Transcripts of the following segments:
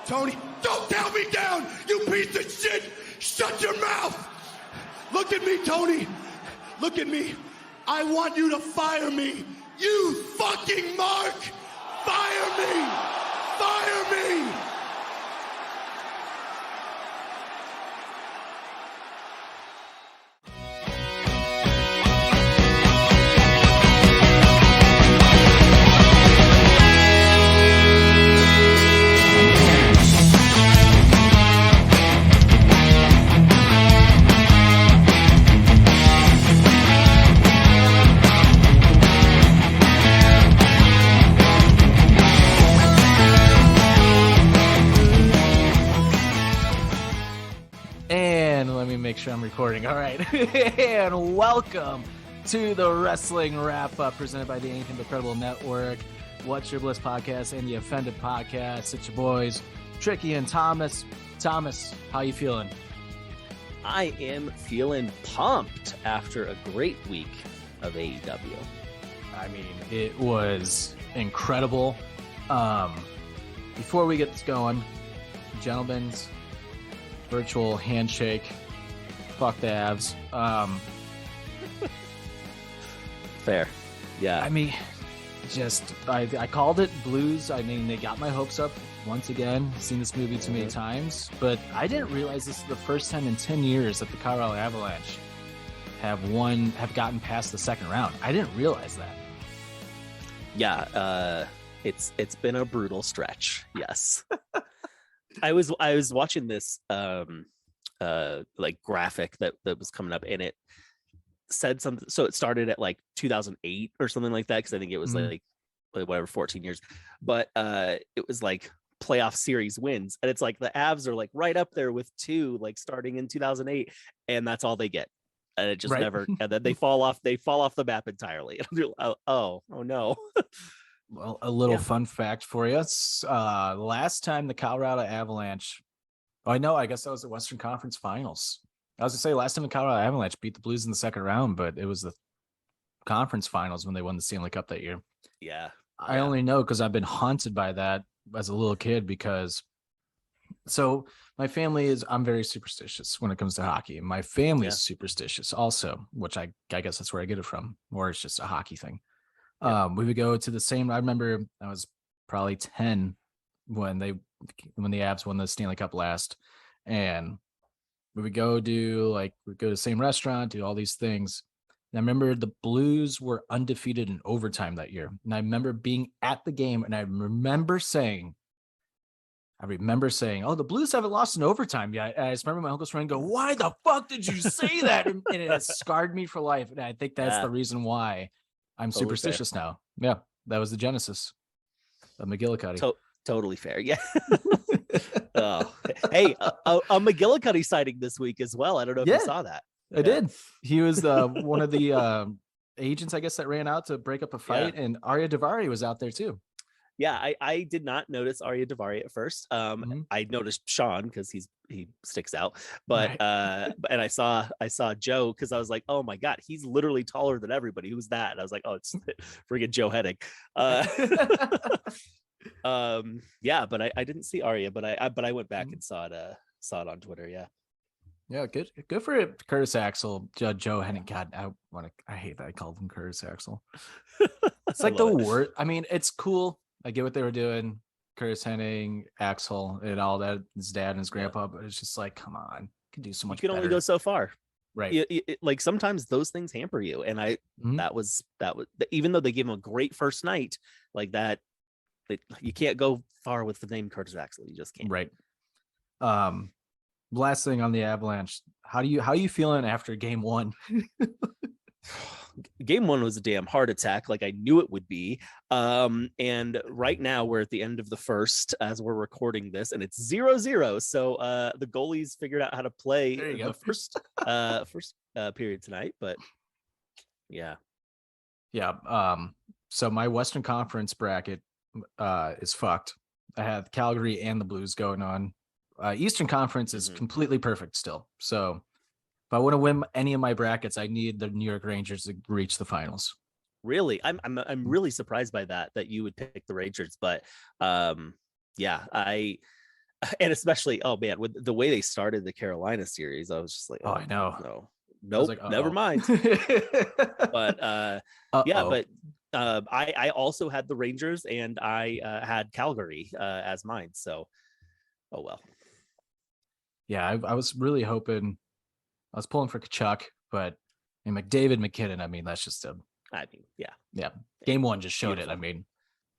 Tony, don't tell me down, you piece of shit! Shut your mouth! Look at me, Tony. Look at me. I want you to fire me. You fucking Mark! Fire me! Fire me! Make sure I'm recording. All right. And welcome to the Wrestling Wrap-Up presented by the Anything But Credible Network, What's Your Bliss podcast, and the Offended podcast. It's your boys, Tricky and Thomas. Thomas, how you feeling? I am feeling pumped after a great week of AEW. I mean, it was incredible. Before we get this going, gentlemen's virtual handshake. Fuck the Avs. Fair. Yeah. I mean, I called it Blues. I mean, they got my hopes up once again. Seen this movie too many times, but I didn't realize this is the first time in 10 years that the Colorado Avalanche have gotten past the second round. I didn't realize that. Yeah. It's been a brutal stretch. Yes. I was watching this, like graphic that was coming up, and it said something. So it started at like 2008 or something like that, because I think it was like whatever 14 years, but it was like playoff series wins, and it's like the Avs are like right up there with 2, like starting in 2008, and that's all they get, and it just never, and then they fall off the map entirely. oh no. Well, a little fun fact for you. Last time the Colorado Avalanche, I guess that was the Western Conference Finals. I was going to say last time the Colorado Avalanche beat the Blues in the second round, but it was the conference finals when they won the Stanley Cup that year. Yeah. I only know because I've been haunted by that as a little kid, because my family I'm very superstitious when it comes to hockey. My family is superstitious also, which I guess that's where I get it from, or it's just a hockey thing. Yeah. We would go to the same. I remember I was probably 10 when the Avs won the Stanley Cup last, and we would go to the same restaurant, do all these things. And I remember the Blues were undefeated in overtime that year, and I remember being at the game, and I remember saying, "Oh, the Blues haven't lost in overtime yet." And I just remember my uncle's friend go, "Why the fuck did you say that?" And it has scarred me for life, and I think that's the reason why I'm superstitious now. Yeah, that was the genesis of McGillicuddy. Totally fair. Yeah. Oh, hey, a McGillicuddy sighting this week as well. I don't know if you saw that. I did. He was one of the agents, I guess, that ran out to break up a fight, and Arya Daivari was out there too. Yeah, I did not notice Arya Daivari at first. I noticed Sean because he sticks out, but and I saw Joe because I was like, oh my god, he's literally taller than everybody. Who's that? And I was like, oh, it's friggin' Joe Hennig. Yeah, but I didn't see Arya, but I went back and saw it on Twitter. Yeah, good for it. Curtis Axel, Joe Hennig. God, I hate that I called him Curtis Axel. It's like the word. I mean, it's cool. I get what they were doing. Curtis Hennig, Axel, and all that, his dad and his grandpa, but it's just like, come on, you can do so much. You can only go so far, right? Like sometimes those things hamper you, and that was even though they gave him a great first night like that, you can't go far with the name Curtis Axel. You just can't. Right. Last thing on the Avalanche, how you feeling after game 1? Game 1 was a damn heart attack, like I knew it would be. And right now we're at the end of the first as we're recording this, and it's 0-0. So the goalies figured out how to play the first period tonight. But yeah. So my Western Conference bracket is fucked. I have Calgary and the Blues going on. Eastern Conference is completely perfect still. So if I want to win any of my brackets, I need the New York Rangers to reach the finals. Really? I'm really surprised by that you would pick the Rangers, but yeah, I And especially, oh man, with the way they started the Carolina series, I was just like, Oh, I know. no, I was nope, like, never uh-oh. mind. But yeah, Uh-oh. but I also had the Rangers, and I had Calgary as mine. So, oh well. Yeah, I was really hoping, I was pulling for Kachuk, but I mean, McDavid, McKinnon, I mean, that's just I mean, yeah. Game one just showed Beautiful. it. I mean,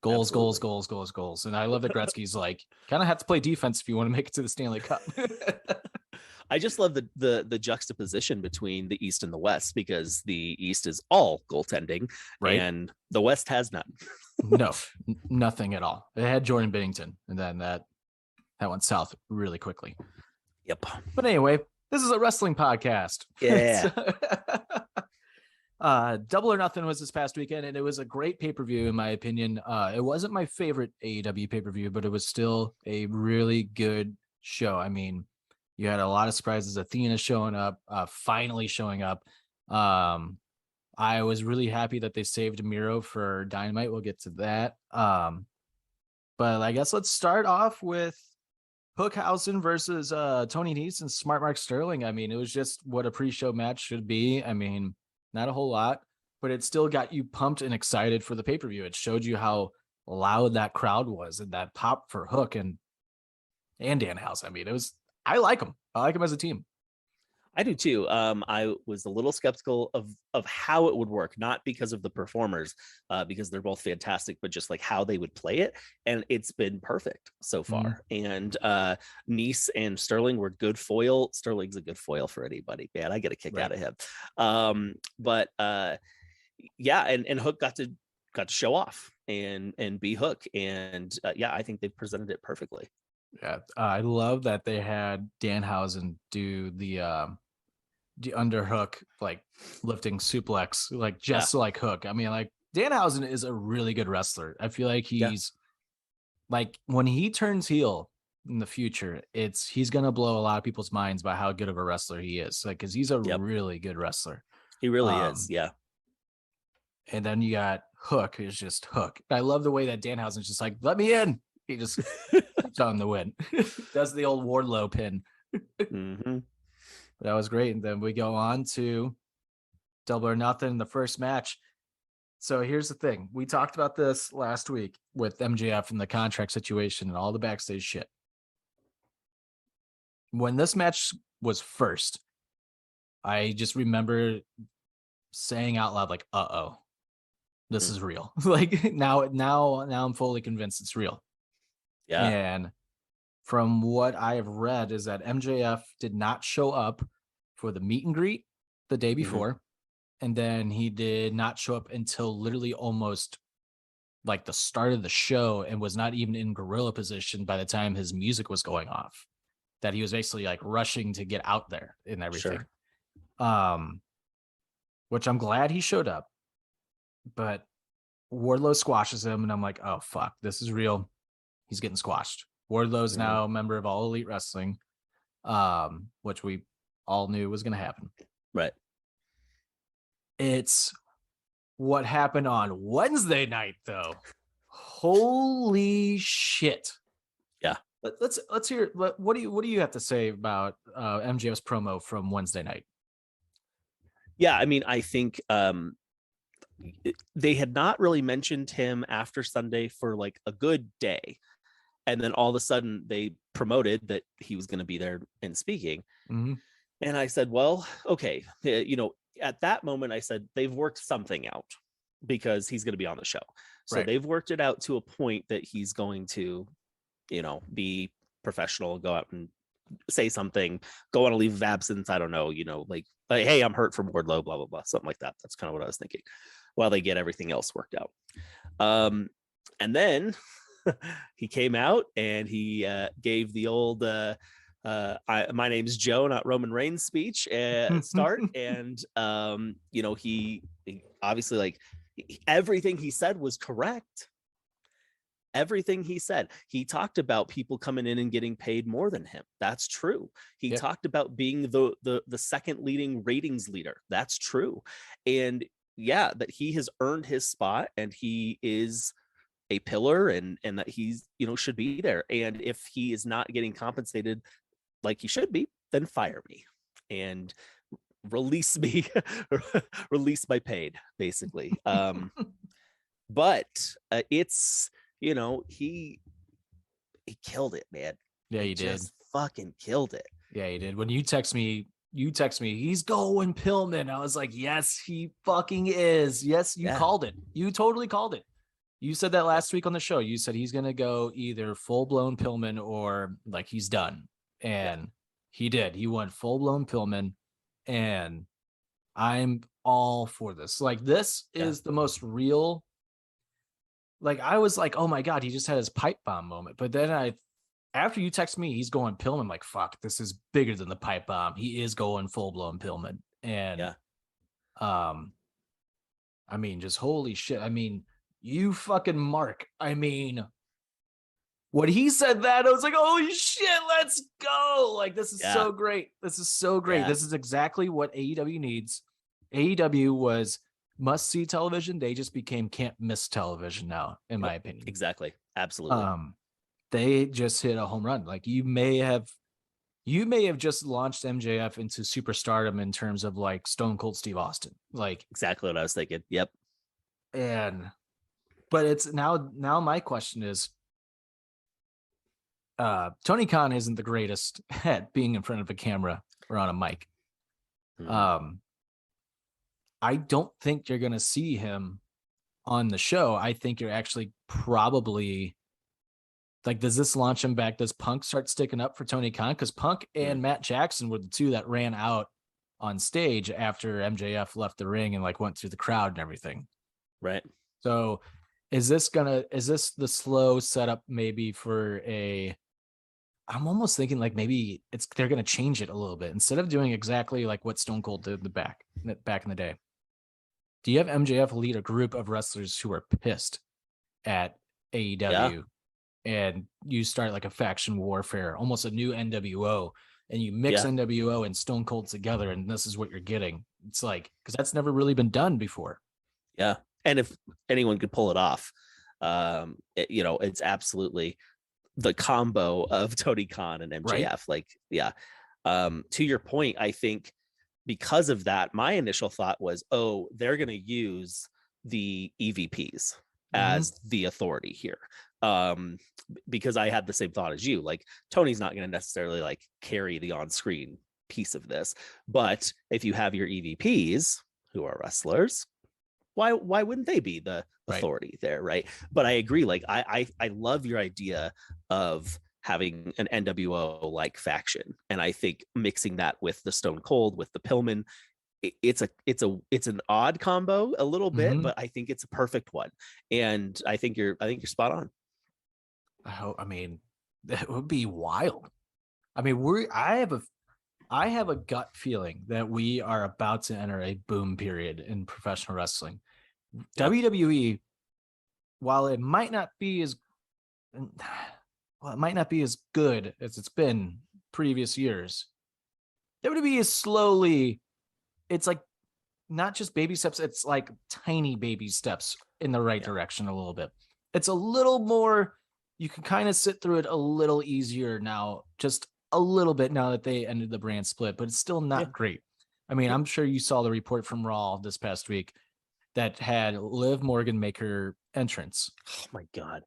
goals, Absolutely. goals, goals, goals, goals. And I love that Gretzky's like, kind of have to play defense if you want to make it to the Stanley Cup. I just love the juxtaposition between the East and the West, because the East is all goaltending, Right. and the West has none. No, nothing at all. It had Jordan Binnington, and then that went south really quickly. Yep. But anyway, this is a wrestling podcast. Yeah. Double or Nothing was this past weekend, and it was a great pay-per-view in my opinion. It wasn't my favorite AEW pay-per-view, but it was still a really good show. I mean, you had a lot of surprises. Athena showing up, finally showing up. I was really happy that they saved Miro for Dynamite. We'll get to that. But I guess let's start off with Hookhausen versus Tony Nese and Smart Mark Sterling. I mean, it was just what a pre-show match should be. I mean, not a whole lot, but it still got you pumped and excited for the pay-per-view. It showed you how loud that crowd was and that pop for Hook and Danhausen. I mean, I like them. I like them as a team. I do too. I was a little skeptical of how it would work, not because of the performers, because they're both fantastic, but just like how they would play it. And it's been perfect so far. And Nese and Sterling were good foil. Sterling's a good foil for anybody. Man, I get a kick out of him. But yeah, and Hook got to show off and be Hook. And yeah, I think they presented it perfectly. Yeah, I love that they had Danhausen do the underhook, like lifting suplex, like just like Hook. I mean, like Danhausen is a really good wrestler. I feel like he's like, when he turns heel in the future, he's gonna blow a lot of people's minds by how good of a wrestler he is. Like, because he's a really good wrestler. He really is. Yeah. And then you got Hook, who's just Hook. I love the way that Danhausen's just like, let me in. He just on the win. Does the old Wardlow pin. That was great. And then we go on to Double or Nothing, the first match. So here's the thing. We talked about this last week with MJF and the contract situation and all the backstage shit. When this match was first, I just remember saying out loud, like, uh-oh, this is real. Like now I'm fully convinced it's real. Yeah. And from what I have read is that MJF did not show up for the meet and greet the day before. And then he did not show up until literally almost like the start of the show, and was not even in gorilla position by the time his music was going off. That he was basically like rushing to get out there and everything. Which I'm glad he showed up. But Wardlow squashes him, and I'm like, oh fuck, this is real. He's getting squashed. Wardlow's now a member of All Elite Wrestling, which we all knew was going to happen. Right. It's what happened on Wednesday night, though. Holy shit! Yeah. Let's hear. What do you have to say about MJF's promo from Wednesday night? Yeah, I mean, I think they had not really mentioned him after Sunday for like a good day. And then all of a sudden they promoted that he was going to be there and speaking. And I said, well, okay. At that moment, I said, they've worked something out because he's going to be on the show. So they've worked it out to a point that he's going to, be professional, go out and say something, go on a leave of absence. I don't know, like, hey, I'm hurt from Wardlow, blah, blah, blah. Something like that. That's kind of what I was thinking while they get everything else worked out. And then he came out and he gave the old my name's Joe, not Roman Reigns speech start. And he obviously, like, everything he said was correct. Everything he said. He talked about people coming in and getting paid more than him. That's true. He talked about being the second leading ratings leader. That's true. And yeah, that he has earned his spot, and he is a pillar and that he's, should be there. And if he is not getting compensated like he should be, then fire me and release me, release my paid, basically. But it's, he killed it, man. Yeah, he did. Just fucking killed it. Yeah, he did. When you text me, he's going Pillman. I was like, yes, he fucking is. Yes, you called it. You totally called it. You said that last week on the show. You said he's going to go either full-blown Pillman or like he's done. And he did. He went full-blown Pillman. And I'm all for this. Like, this is the most real. Like, I was like, oh my God, he just had his pipe bomb moment. But then after you text me, he's going Pillman. I'm like, fuck, this is bigger than the pipe bomb. He is going full-blown Pillman. And I mean, just holy shit. I mean, you fucking Mark. I mean, when he said that, I was like, holy shit, let's go. Like, this is so great. This is so great. Yeah. This is exactly what AEW needs. AEW was must-see television. They just became can't-miss television now, in my opinion. Exactly. Absolutely. They just hit a home run. Like, you may have just launched MJF into superstardom in terms of like Stone Cold Steve Austin. Like, exactly what I was thinking. Yep. But it's now my question is, Tony Khan isn't the greatest at being in front of a camera or on a mic. I don't think you're going to see him on the show. I think you're actually probably like, does this launch him back? Does Punk start sticking up for Tony Khan? Because Punk and Matt Jackson were the two that ran out on stage after MJF left the ring and like went through the crowd and everything. Right. So is this the slow setup maybe for I'm almost thinking like maybe they're going to change it a little bit instead of doing exactly like what Stone Cold did back in the day. Do you have MJF lead a group of wrestlers who are pissed at AEW and you start like a faction warfare, almost a new NWO, and you mix NWO and Stone Cold together, and this is what you're getting. It's like, because that's never really been done before. Yeah. And if anyone could pull it off, it's absolutely the combo of Tony Khan and MJF. Right. To your point, I think because of that, my initial thought was, they're going to use the EVPs as the authority here. Because I had the same thought as you, like Tony's not going to necessarily like carry the on-screen piece of this, but if you have your EVPs who are wrestlers, why wouldn't they be the authority there, right? But I agree, like I love your idea of having an NWO like faction, and I think mixing that with the Stone Cold, with the Pillman, it's an odd combo a little bit, but I think it's a perfect one, and I think you're spot on. I mean, that would be wild. I mean, I have a gut feeling that we are about to enter a boom period in professional wrestling. WWE, while it might not be as good as it's been previous years, WWE is slowly, it's like not just baby steps, it's like tiny baby steps in the right direction a little bit. It's a little more, you can kind of sit through it a little easier now, just a little bit now that they ended the brand split, but it's still not great. I mean, I'm sure you saw the report from Raw this past week that had Liv Morgan make her entrance. Oh my God.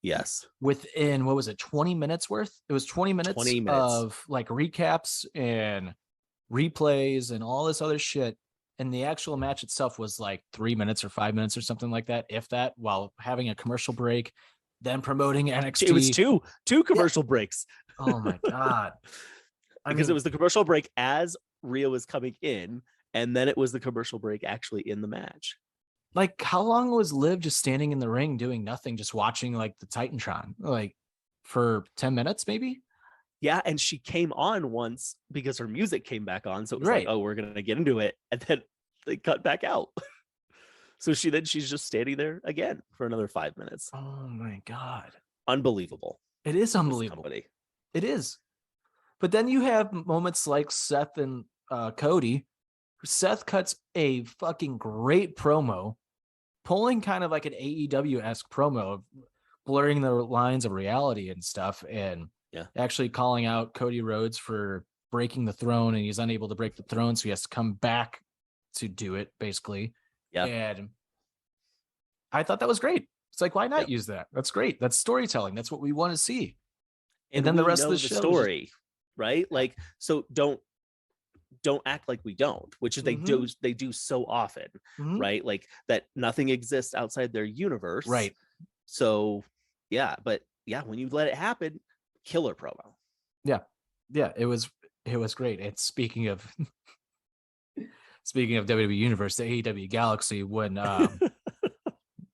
Yes. Within, what was it, 20 minutes worth? It was 20 minutes of like recaps and replays and all this other shit. And the actual match itself was like 3 minutes or 5 minutes or something like that, if that, while having a commercial break, then promoting NXT. It was two commercial breaks. Oh my God. Because it was the commercial break as Rhea was coming in, and then it was the commercial break actually in the match. Like, how long was Liv just standing in the ring doing nothing, just watching like the Titantron, like for 10 minutes maybe? Yeah, and she came on once because her music came back on, so it was like, oh, we're gonna get into it, and then they cut back out. So she's just standing there again for another 5 minutes. Oh my God. Unbelievable. It is unbelievable. It is. But then you have moments like Seth and Cody. Seth cuts a fucking great promo pulling kind of like an AEW-esque promo of blurring the lines of reality and stuff, and actually calling out Cody Rhodes for breaking the throne, and he's unable to break the throne, so he has to come back to do it, basically. Yeah. And I thought that was great. It's like, why not use that? That's great. That's storytelling. That's what we want to see. And then the rest of the show story, right? Like, so don't act like we don't, which is they do so often, right? Like that nothing exists outside their universe. Right. So but when you let it happen, killer promo. Yeah. It was great. And speaking of WWE Universe, the AEW Galaxy, when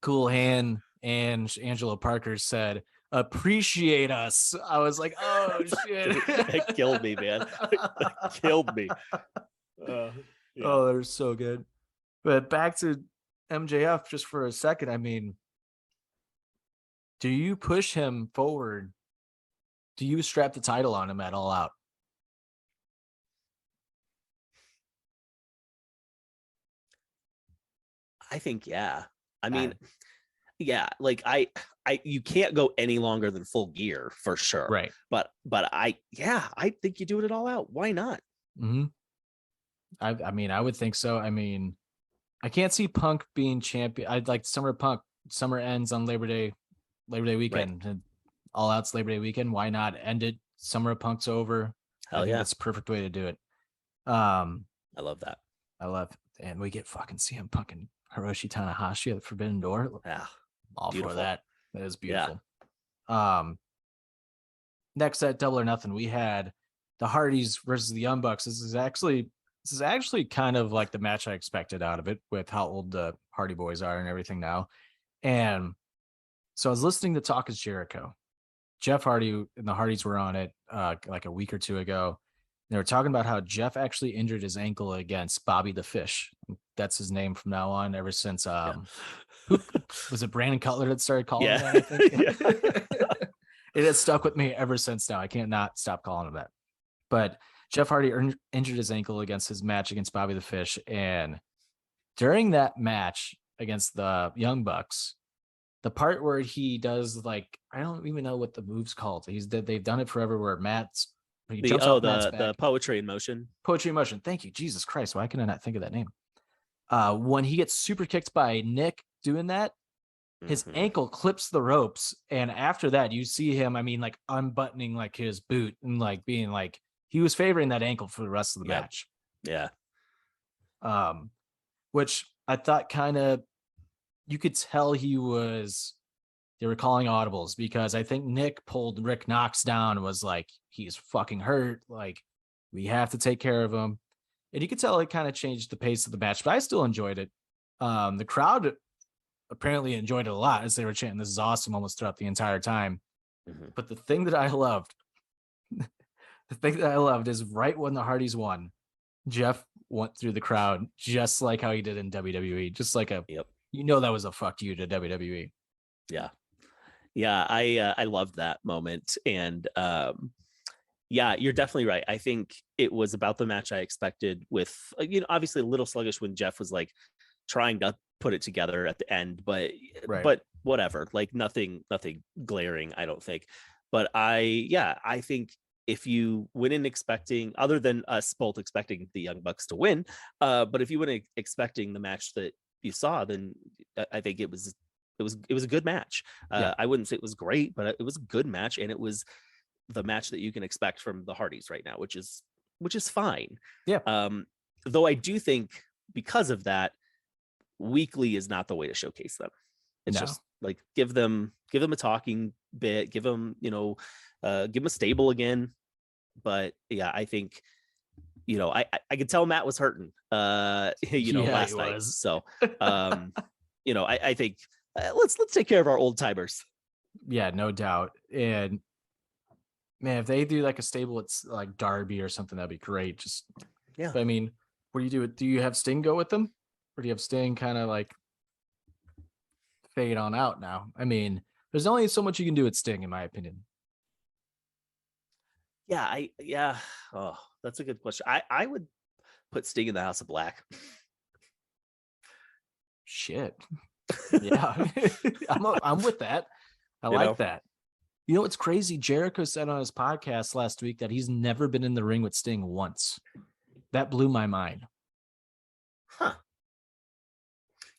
Cool Hand and Angelo Parker said, "Appreciate us," I was like, oh shit. It killed me, man. It killed me. Oh, they're so good. But back to MJF just for a second. I mean, do you push him forward? Do you strap the title on him at All Out? I think, I mean, like I you can't go any longer than Full Gear for sure. Right. But I think you do it All Out. Why not? Mm-hmm. I mean, I would think so. I mean, I can't see Punk being champion. I'd like Punk. Summer ends on Labor Day weekend. Right. And All Out's Labor Day weekend. Why not end it? Summer of Punk's over. Hell yeah. That's a perfect way to do it. I love that. And we get fucking CM Punk and Hiroshi Tanahashi at the Forbidden Door. Yeah. All beautiful. For that. That is beautiful. Yeah. Next at Double or Nothing, we had the Hardys versus the Young Bucks. This is actually kind of like the match I expected out of it, with how old the Hardy Boys are and everything now. And so I was listening to Talk is Jericho. Jeff Hardy and the Hardys were on it like a week or two ago. They were talking about how Jeff actually injured his ankle against Bobby the Fish. That's his name from now on, ever since was it Brandon Cutler that started calling him that, I think? It has stuck with me ever since now. I can't not stop calling him that. But Jeff Hardy injured his ankle against his match against Bobby the Fish. And during that match against the Young Bucks, the part where he does, like, I don't even know what the move's called. They've done it forever, where he jumps off Matt's back. The poetry in motion. Poetry in motion. Thank you. Jesus Christ. Why can I not think of that name? When he gets super kicked by Nick doing that, his ankle clips the ropes. And after that, you see him, I mean, like unbuttoning like his boot and like being like, he was favoring that ankle for the rest of the match. Yeah. Which I thought kind of, you could tell they were calling audibles, because I think Nick pulled Rick Knox down and was like, he's fucking hurt. Like, we have to take care of him. And you could tell it kind of changed the pace of the match, but I still enjoyed it. The crowd apparently enjoyed it a lot, as they were chanting, "This is awesome," almost throughout the entire time. But the thing that I loved, is right when the Hardys won, Jeff went through the crowd just like how he did in WWE, just like that was a fuck you to WWE. Yeah, I loved that moment. And you're definitely right. I think it was about the match I expected, with obviously a little sluggish when Jeff was like trying to put it together at the end, but whatever, like nothing glaring, I don't think. But I think if you went in expecting, other than us both expecting the Young Bucks to win, but if you went in expecting the match that you saw, then I think it was a good match. I wouldn't say it was great, but it was a good match, and it was the match that you can expect from the Hardys right now, which is fine. Though I do think, because of that, weekly is not the way to showcase them. It's just like give them a talking bit, give them give them a stable again. But I think I could tell Matt was hurting last night. So I think let's take care of our old timers. Yeah, no doubt. And man, if they do like a stable, it's like Darby or something, that'd be great. But I mean, what do you do? Do you have Sting go with them, or do you have Sting kind of like fade on out now? I mean, there's only so much you can do with Sting, in my opinion. Oh, that's a good question. I would put Sting in the House of Black. Shit. Yeah, I'm with that. I like that. You know what's crazy? Jericho said on his podcast last week that he's never been in the ring with Sting once. That blew my mind. Huh.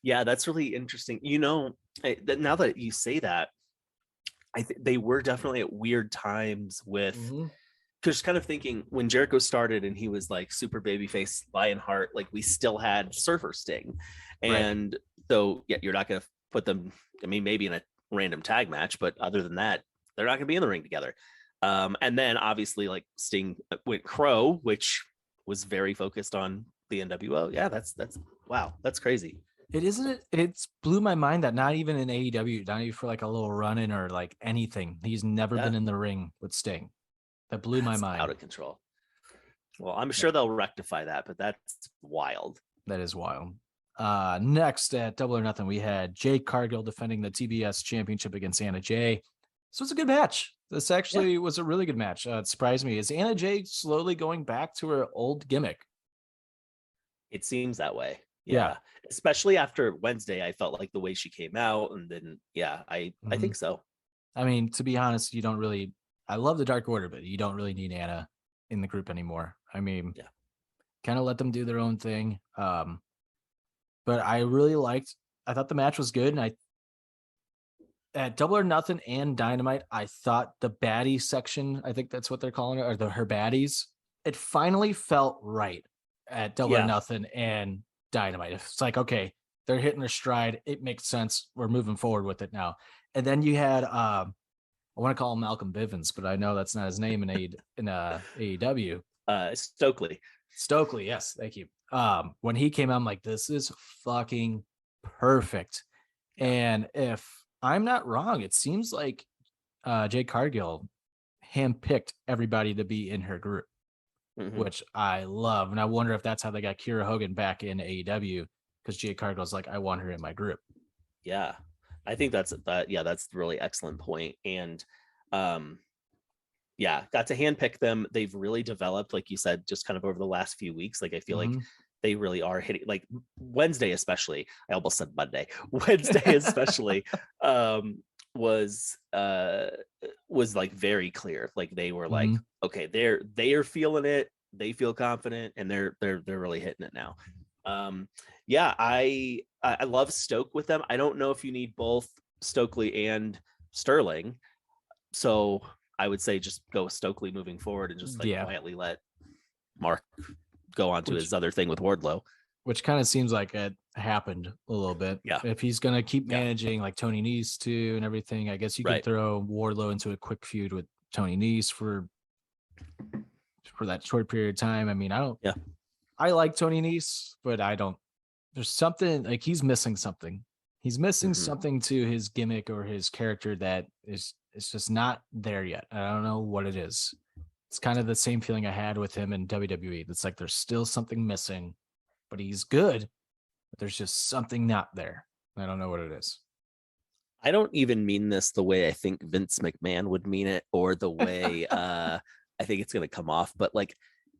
Yeah, that's really interesting. Now that you say that, I think they were definitely at weird times with, because kind of thinking when Jericho started and he was like super babyface Lionheart, like we still had Surfer Sting. And so, yeah, you're not going to put them, I mean, maybe in a random tag match, but other than that, they're not going to be in the ring together. And then obviously like Sting went Crow, which was very focused on the NWO. Yeah, that's wow, that's crazy. It isn't. It's blew my mind that not even in AEW, not even for like a little run-in or like anything, he's never been in the ring with Sting. That blew my mind. Out of control. Well, I'm sure they'll rectify that, but that's wild. That is wild. Next at Double or Nothing, we had Jade Cargill defending the TBS Championship against Anna Jay. So it's a good match. This actually was a really good match. It surprised me. Is Anna Jay slowly going back to her old gimmick? It seems that way. Yeah. Especially after Wednesday, I felt like the way she came out, and then I think so. I mean, to be honest, you don't really. I love the Dark Order, but you don't really need Anna in the group anymore. I mean, kind of let them do their own thing. But I really liked. I thought the match was good, and at Double or Nothing and Dynamite, I thought the baddie section, I think that's what they're calling it, or her baddies. It finally felt right at Double or Nothing and Dynamite. It's like, okay, they're hitting their stride. It makes sense. We're moving forward with it now. And then you had, I want to call him Malcolm Bivens, but I know that's not his name in AEW. Stokely, yes, thank you. When he came out, I'm like, this is fucking perfect. And if I'm not wrong, it seems like Jade Cargill handpicked everybody to be in her group, which I love. And I wonder if that's how they got Kiera Hogan back in AEW, because Jade Cargill's like, I want her in my group. Yeah, I think that's a really excellent point. And got to handpick them. They've really developed, like you said, just kind of over the last few weeks. Like I feel like they really are hitting, like Wednesday especially. I almost said Monday. Wednesday especially was like very clear. Like they were like, okay, they are feeling it. They feel confident, and they're really hitting it now. I love Stoke with them. I don't know if you need both Stokely and Sterling, so I would say just go with Stokely moving forward and just quietly let Mark go on to his other thing with Wardlow, which kind of seems like it happened a little bit. Yeah, if he's gonna keep managing like Tony Nese too and everything, I guess you could throw Wardlow into a quick feud with Tony Nese for that short period of time. I mean, I like Tony Nese, but there's something like he's missing something. He's missing something to his gimmick or his character that is just not there yet. I don't know what it is. It's kind of the same feeling I had with him in WWE. It's like there's still something missing, but he's good, but there's just something not there. I don't know what it is. I don't even mean this the way I think Vince McMahon would mean it, or the way I think it's going to come off, but like,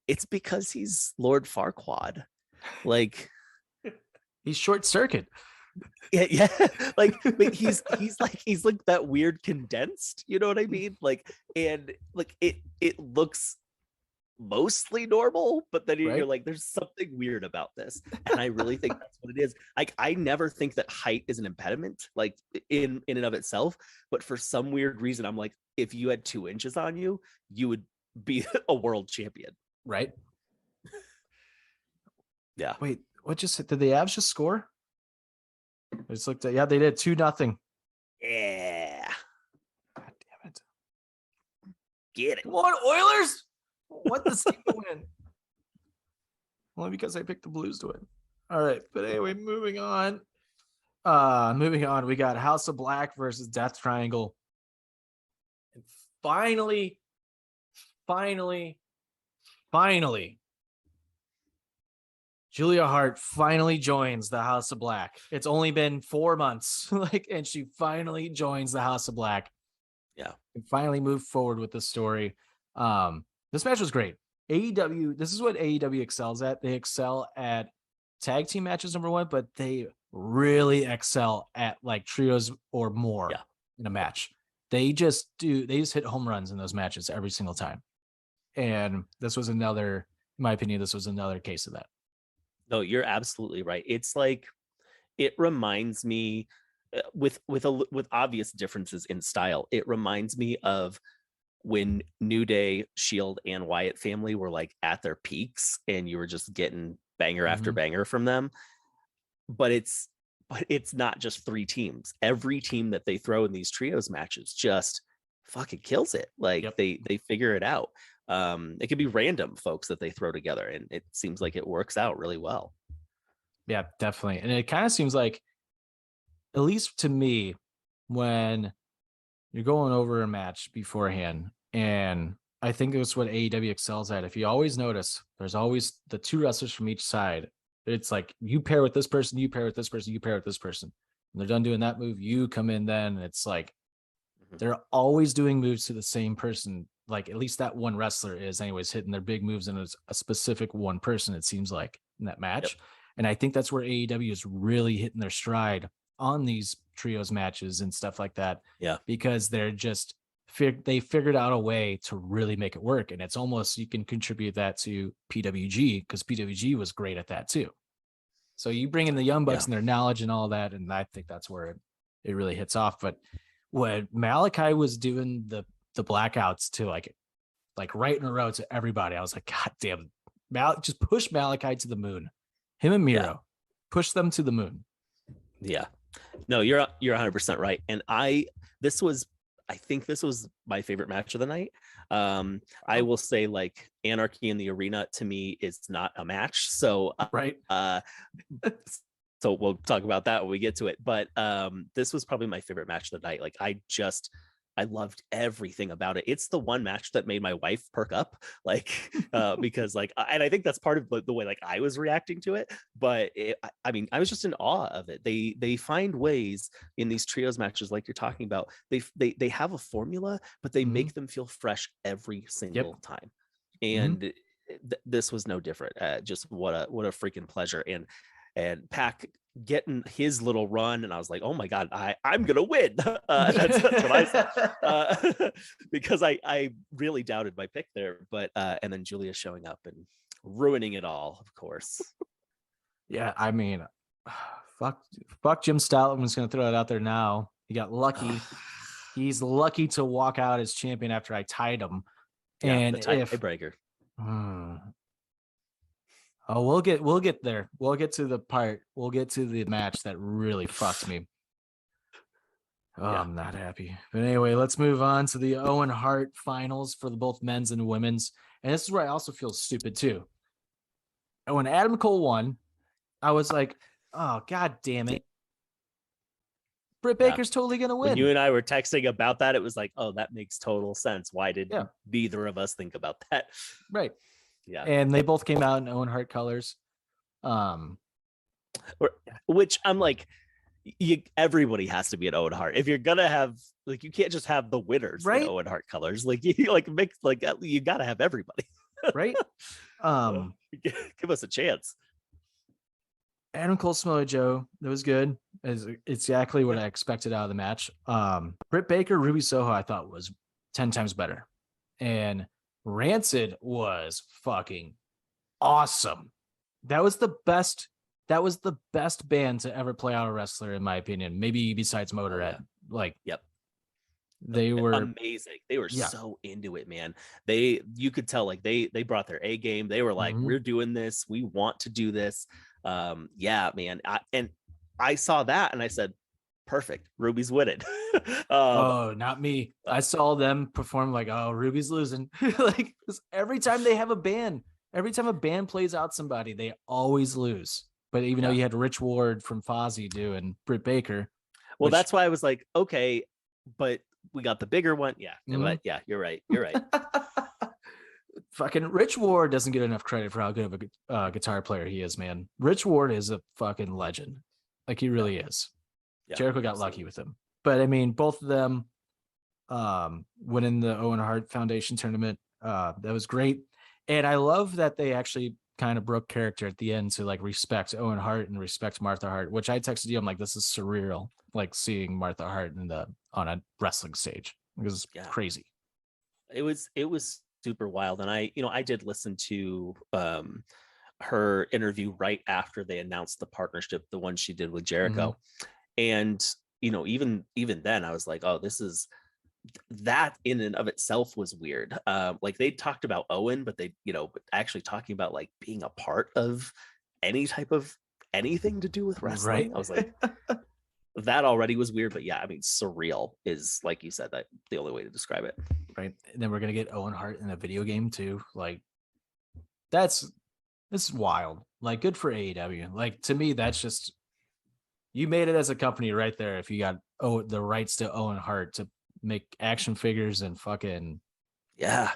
it's because he's Lord Farquaad. Like he's Short Circuit. Yeah. Like he's like that weird condensed, you know what I mean? Like, and like it looks mostly normal, but then you're like, there's something weird about this. And I really think that's what it is. Like, I never think that height is an impediment, like in and of itself, but for some weird reason, I'm like, if you had 2 inches on you, you would be a world champion. Right. Yeah. Wait, what did the Avs just score? I just looked at, they did 2-0. Yeah. God damn it. Get it. Come on, Oilers. What the Steam to win? Only because I picked the Blues to win. All right, but anyway, moving on. We got House of Black versus Death Triangle. And finally, Julia Hart finally joins the House of Black. It's only been 4 months, and she finally joins the House of Black. Yeah, and finally moved forward with the story. This match was great. AEW, this is what AEW excels at. They excel at tag team matches, number one, but they really excel at like trios or more in a match. They just hit home runs in those matches every single time. And this was another, in my opinion, this was another case of that. No, you're absolutely right. It's like, it reminds me with obvious differences in style. It reminds me of when New Day, Shield, and Wyatt family were like at their peaks, and you were just getting banger after banger from them. But it's not just 3 teams. Every team that they throw in these trios matches just fucking kills it. Like they figure it out. It could be random folks that they throw together, and it seems like it works out really well. Yeah, definitely. And it kind of seems like, at least to me, when you're going over a match beforehand, and I think it's what AEW excels at. If you always notice, there's always the 2 wrestlers from each side. It's like you pair with this person, you pair with this person, you pair with this person. When they're done doing that move, you come in then. It's like they're always doing moves to the same person. Like at least that one wrestler is anyways hitting their big moves, and it's a specific one person, it seems like, in that match. And I think that's where AEW is really hitting their stride on these trios matches and stuff like that. Yeah. Because they're just, they figured out a way to really make it work. And it's almost, you can contribute that to PWG, because PWG was great at that too. So you bring in the Young Bucks and their knowledge and all that. And I think that's where it really hits off. But when Malachi was doing the blackouts to like right in a row to everybody, I was like, God damn, just push Malachi to the moon. Him and Miro, push them to the moon. Yeah, no, you're 100% right. And I think this was my favorite match of the night. I will say, like, Anarchy in the Arena to me is not a match. So so we'll talk about that when we get to it. But this was probably my favorite match of the night. Like, I loved everything about it. It's the one match that made my wife perk up, like, because like, and I think that's part of the way like I was reacting to it. But I mean, I was just in awe of it. They find ways in these trios matches, like you're talking about. They have a formula, but they make them feel fresh every single time. And this was no different. Just what a freaking pleasure. And Pac getting his little run, and I was like, oh my God, I'm gonna win. That's what I said, because I really doubted my pick there, but and then Julia showing up and ruining it all, of course. Yeah, I mean, fuck Jim Stout. I'm just gonna throw it out there now. He got lucky. He's lucky to walk out as champion after I tied him. And the tiebreaker. Oh, we'll get there. We'll get to the match that really fucked me. Oh, yeah. I'm not happy. But anyway, let's move on to the Owen Hart finals for the both men's and women's. And this is where I also feel stupid too. And when Adam Cole won, I was like, oh, God damn it. Britt Baker's totally going to win. When you and I were texting about that, it was like, oh, that makes total sense. Why did neither of us think about that? Right. Yeah. And they both came out in Owen Hart colors. Which I'm like, everybody has to be an Owen Hart. If you're gonna have, like, you can't just have the winners in Owen Hart colors. Like, you you gotta have everybody. Right. Give us a chance. Adam Cole, Samoa Joe, that was good. It's exactly what I expected out of the match. Britt Baker, Ruby Soho, I thought was 10 times better. And Rancid was fucking awesome. That was the best band to ever play out a wrestler, in my opinion. Maybe besides Motorhead. They were amazing. They were so into it, man. You could tell, like, they brought their A game. They were like, we're doing this. We want to do this. Yeah, man. I saw that and I said, perfect. Ruby's winning. Oh, not me. I saw them perform like, oh, Ruby's losing. Like, every time a band plays out somebody, they always lose. But even though you had Rich Ward from Fozzy doing Britt Baker. Well, that's why I was like, okay, but we got the bigger one. Yeah. But yeah, you're right. Fucking Rich Ward doesn't get enough credit for how good of a guitar player he is, man. Rich Ward is a fucking legend. Like, he really is. Yeah, Jericho got lucky with him. But I mean, both of them winning the Owen Hart Foundation tournament, that was great. And I love that they actually kind of broke character at the end to like respect Owen Hart and respect Martha Hart, which I texted you. I'm like, this is surreal. Like seeing Martha Hart on a wrestling stage. It was crazy. It was super wild. And I did listen to her interview right after they announced the partnership, the one she did with Jericho. And, even then I was like, oh, that in and of itself was weird. Like they talked about Owen, but they, but actually talking about like being a part of any type of anything to do with wrestling. Right. I was like, that already was weird, but yeah, I mean, surreal is, like you said, that the only way to describe it. Right. And then we're going to get Owen Hart in a video game too. Like this is wild. Like good for AEW. Like to me, that's just, you made it as a company right there. If you got the rights to Owen Hart to make action figures and fucking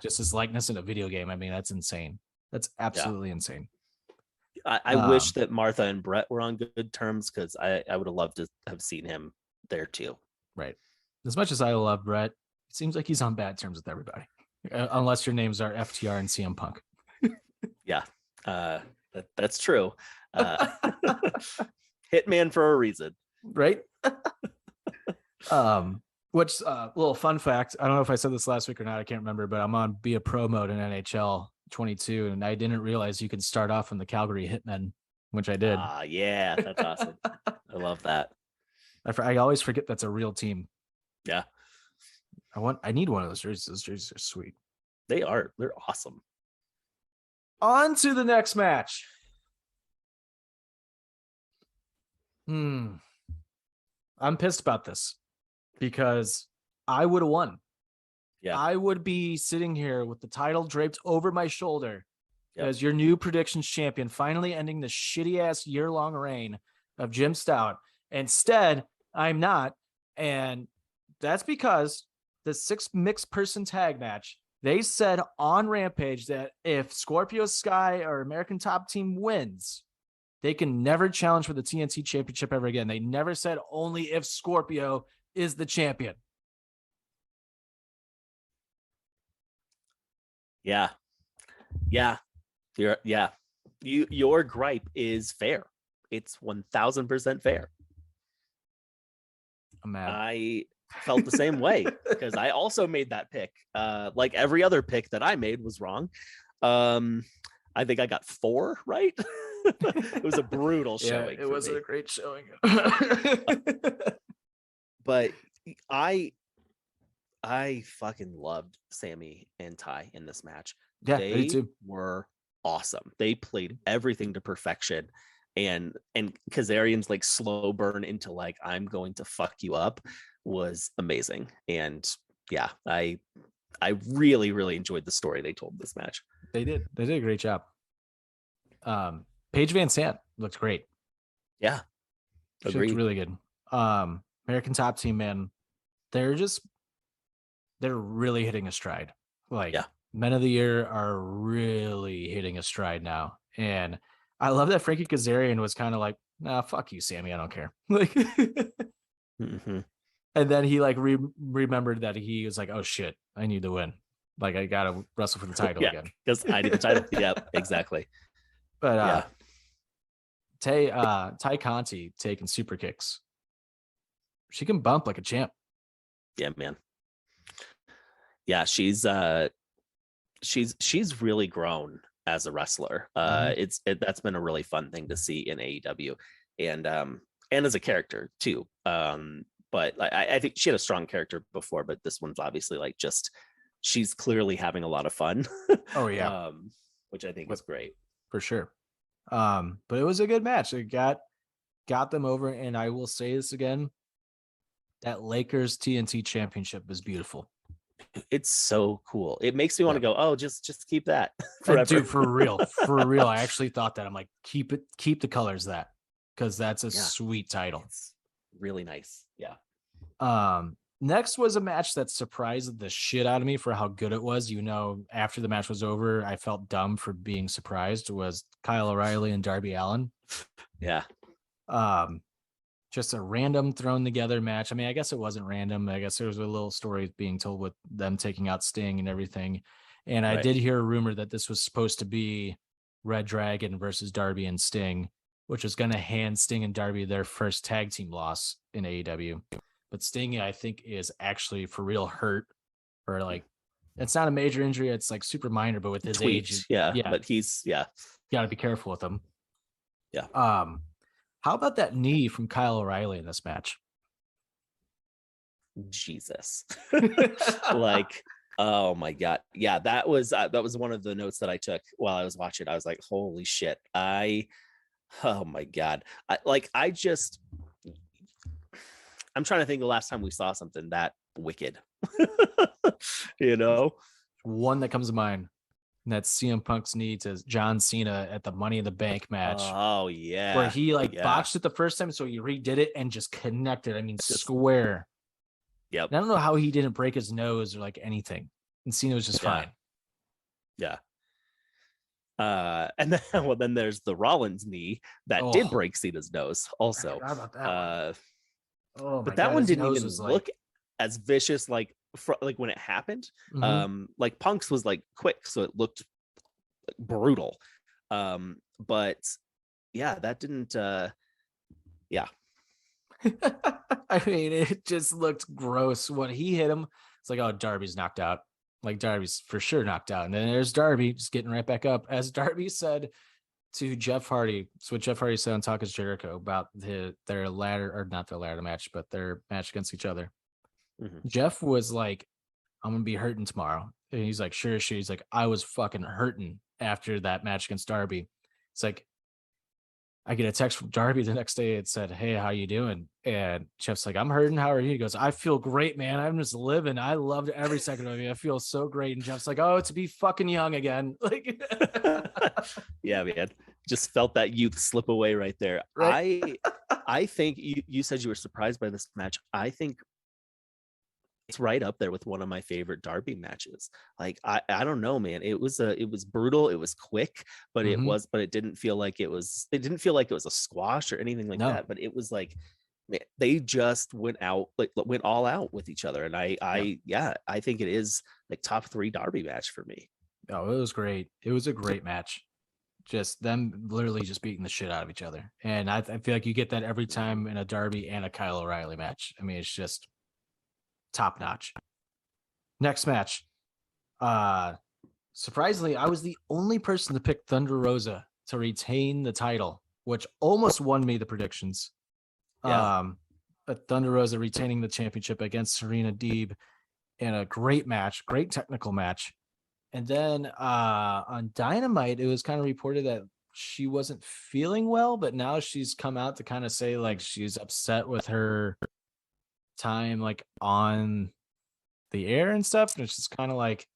just his likeness in a video game. I mean, that's insane. That's absolutely insane. I wish that Martha and Brett were on good terms, because I would have loved to have seen him there too. Right. As much as I love Brett, it seems like he's on bad terms with everybody, unless your names are FTR and CM Punk. That's true. Hitman for a reason, right? Which little fun fact, I don't know if I said this last week or not, I can't remember, but I'm on Be a Pro mode in NHL 22, and I didn't realize you can start off in the Calgary Hitmen, which I did. Yeah, that's awesome. I love that. I always forget that's a real team. Yeah. I need one of those jerseys. Those jerseys are sweet. They're awesome. On to the next match. I'm pissed about this because I would have won. Yeah. I would be sitting here with the title draped over my shoulder as your new predictions champion, finally ending the shitty ass year-long reign of Jim Stout. Instead, I'm not. And that's because the 6 mixed person tag match, they said on Rampage that if Scorpio Sky or American Top Team wins, they can never challenge for the TNT Championship ever again. They never said only if Scorpio is the champion. Yeah. Your gripe is fair. It's 1000% fair. I'm mad. I felt the same way because I also made that pick. Like every other pick that I made was wrong. I think I got 4 right. It was a brutal showing. It was a great showing. But I fucking loved Sammy and Ty in this match. Yeah, they were awesome. They played everything to perfection. And Kazarian's like slow burn into like, I'm going to fuck you up was amazing. And yeah, I really, really enjoyed the story they told this match. They did a great job. Paige Van Sant looked great. Yeah. She looked really good. American Top Team, man, they're really hitting a stride. Like Men of the Year are really hitting a stride now. And I love that Frankie Kazarian was kind of like, nah, fuck you, Sammy. I don't care. Like, And then he like remembered that he was like, oh shit, I need to win. Like I gotta wrestle for the title again. Because I need the title. Yep, exactly. But Ty Conti taking super kicks. She can bump like a champ. Yeah, man. Yeah, she's really grown as a wrestler. That's been a really fun thing to see in AEW, and as a character too. But I think she had a strong character before, but this one's obviously like just she's clearly having a lot of fun. Oh yeah, which I think is great for sure. But it was a good match. It got them over, and I will say this again: that Lakers TNT championship was beautiful. It's so cool. It makes me want to go, oh, just keep that forever. Dude, for real. I actually thought that. I'm like, keep the colors that, because that's a sweet title. It's really nice. Yeah. Next was a match that surprised the shit out of me for how good it was. After the match was over, I felt dumb for being surprised. Was Kyle O'Reilly and Darby Allin. Yeah. Just a random thrown together match. I mean, I guess it wasn't random. I guess there was a little story being told with them taking out Sting and everything. And I did hear a rumor that this was supposed to be Red Dragon versus Darby and Sting, which was going to hand Sting and Darby their first tag team loss in AEW. But Sting, I think, is actually for real hurt, or like, it's not a major injury. It's like super minor, but with his age, but he's got to be careful with him. Yeah. How about that knee from Kyle O'Reilly in this match? Jesus. Like, oh my God. Yeah, that was one of the notes that I took while I was watching. I was like, holy shit. Oh my God. I'm trying to think the last time we saw something that wicked. You know? One that comes to mind. And that's CM Punk's knee to John Cena at the Money in the Bank match. Oh yeah. Where he botched it the first time, so he redid it and just connected. I mean, square. Yep. And I don't know how he didn't break his nose or like anything. And Cena was just fine. Yeah. And then there's the Rollins knee that did break Cena's nose also. I forgot about that one. But that one didn't even look as vicious like when it happened. Mm-hmm. Like Punk's was like quick, so it looked brutal. But yeah, that didn't yeah. I mean, it just looked gross. When he hit him, it's like, oh, Darby's knocked out. Like Darby's for sure knocked out. And then there's Darby just getting right back up. As Darby said to Jeff Hardy, so what Jeff Hardy said on Talk is Jericho about their ladder, or not their ladder match, but their match against each other. Mm-hmm. Jeff was like, I'm gonna be hurting tomorrow. And he's like, sure. He's like, I was fucking hurting after that match against Darby. It's like, I get a text from Darby the next day. It said, hey, how you doing? And Jeff's like, I'm hurting. How are you? He goes, I feel great, man. I'm just living. I loved every second of it. I feel so great. And Jeff's like, oh, to be fucking young again. Like, yeah, man. Just felt that youth slip away right there. Right? I think you said you were surprised by this match. I think it's right up there with one of my favorite Darby matches. Like, I don't know, man. It was brutal. It was quick, but it didn't feel like it was a squash or anything like that. But it was like, man, they just went all out with each other. And I think it is like top 3 Darby match for me. Oh, it was great. It was a great match. Just them literally just beating the shit out of each other. And I feel like you get that every time in a Darby and a Kyle O'Reilly match. I mean, it's just top notch. Next match. Surprisingly, I was the only person to pick Thunder Rosa to retain the title, which almost won me the predictions. But Thunder Rosa retaining the championship against Serena Deeb in a great match, great technical match. And then on Dynamite, it was kind of reported that she wasn't feeling well, but now she's come out to kind of say like she's upset with her time like on the air and stuff. And it's just kind of like,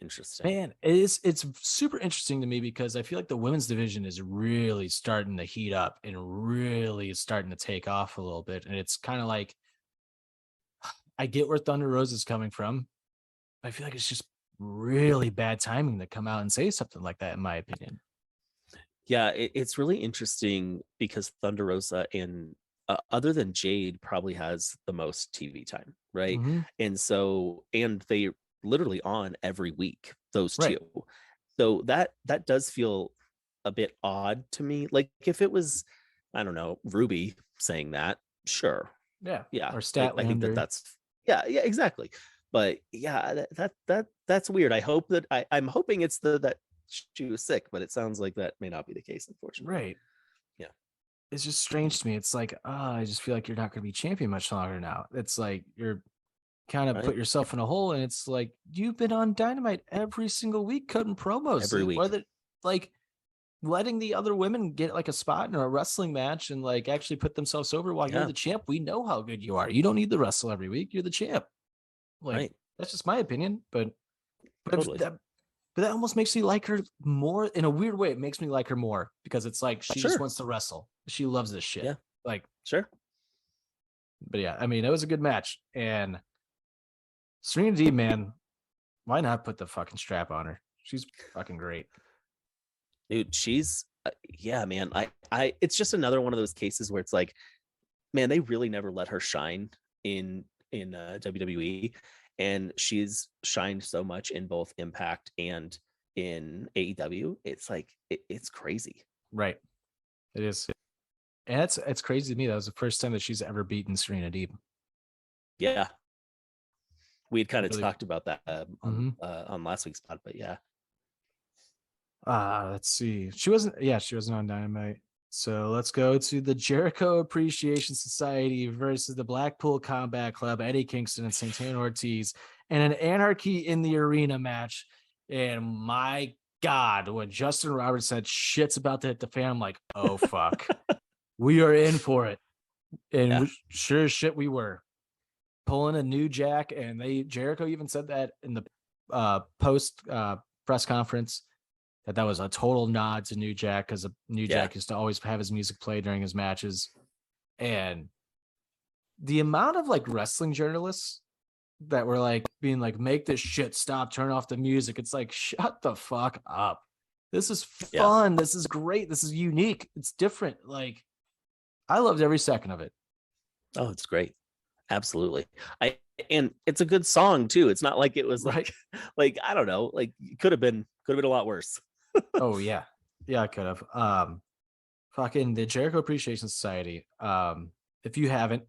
interesting, man. It's super interesting to me because I feel like the women's division is really starting to heat up and really starting to take off a little bit. And it's kind of like, I get where Thunder Rosa is coming from. I feel like it's just really bad timing to come out and say something like that, in my opinion. Yeah, it's really interesting because Thunder Rosa and other than Jade probably has the most TV time, right? Mm-hmm. And they literally on every week, those two. So that does feel a bit odd to me. Like if it was, I don't know, Ruby saying that, sure. Yeah. Or Statlander. I think that's exactly. But yeah, that's weird. I hope that I'm hoping it's that she was sick, but it sounds like that may not be the case, unfortunately. Right. Yeah. It's just strange to me. It's like, I just feel like you're not going to be champion much longer now. It's like you're kind of put yourself in a hole, and it's like you've been on Dynamite every single week cutting promos. Every week. Whether like letting the other women get like a spot in a wrestling match and like actually put themselves over while you're the champ. We know how good you are. You don't need to wrestle every week. You're the champ. Like that's just my opinion, but totally. That almost makes me like her more in a weird way. It makes me like her more because it's like she just wants to wrestle. She loves this shit. Yeah. Like sure. But yeah, I mean, it was a good match. And Serena Deeb, man, why not put the fucking strap on her? She's fucking great. Dude, she's man. I it's just another one of those cases where it's like, man, they really never let her shine in WWE, and she's shined so much in both Impact and in AEW, it's like it's crazy. Right. It is. And it's crazy to me. That was the first time that she's ever beaten Serena Deeb. Yeah. We had kind of Really? talked about that on last week's pod, but yeah. Let's see. She wasn't on Dynamite. So let's go to the Jericho Appreciation Society versus the Blackpool Combat Club, Eddie Kingston and Santana Ortiz, and an Anarchy in the Arena match. And my God, when Justin Roberts said shit's about to hit the fan, I'm like, oh fuck. We are in for it. And sure as shit we were. Pulling a New Jack, and Jericho even said that in the post press conference that was a total nod to New Jack, because New Jack used to always have his music play during his matches. And the amount of like wrestling journalists that were like being like, make this shit stop, turn off the music. It's like, shut the fuck up. This is fun. This is great. This is unique. It's different. Like, I loved every second of it. Oh, it's great. Absolutely. And it's a good song too. It's not like it was like I don't know, like it could have been a lot worse. Oh yeah. Yeah, I could have. Fucking the Jericho Appreciation Society. If you haven't,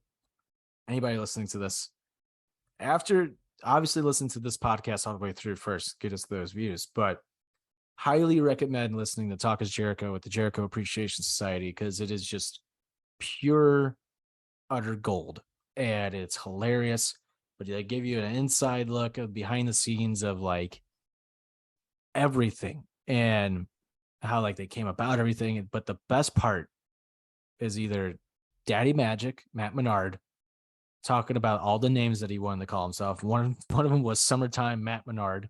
anybody listening to this, after obviously listen to this podcast all the way through first, get us those views, but highly recommend listening to Talk is Jericho with the Jericho Appreciation Society, because it is just pure utter gold. And it's hilarious, but they give you an inside look of behind the scenes of like everything and how like they came about everything. But the best part is either Daddy Magic, Matt Menard, talking about all the names that he wanted to call himself. One of them was Summertime Matt Menard,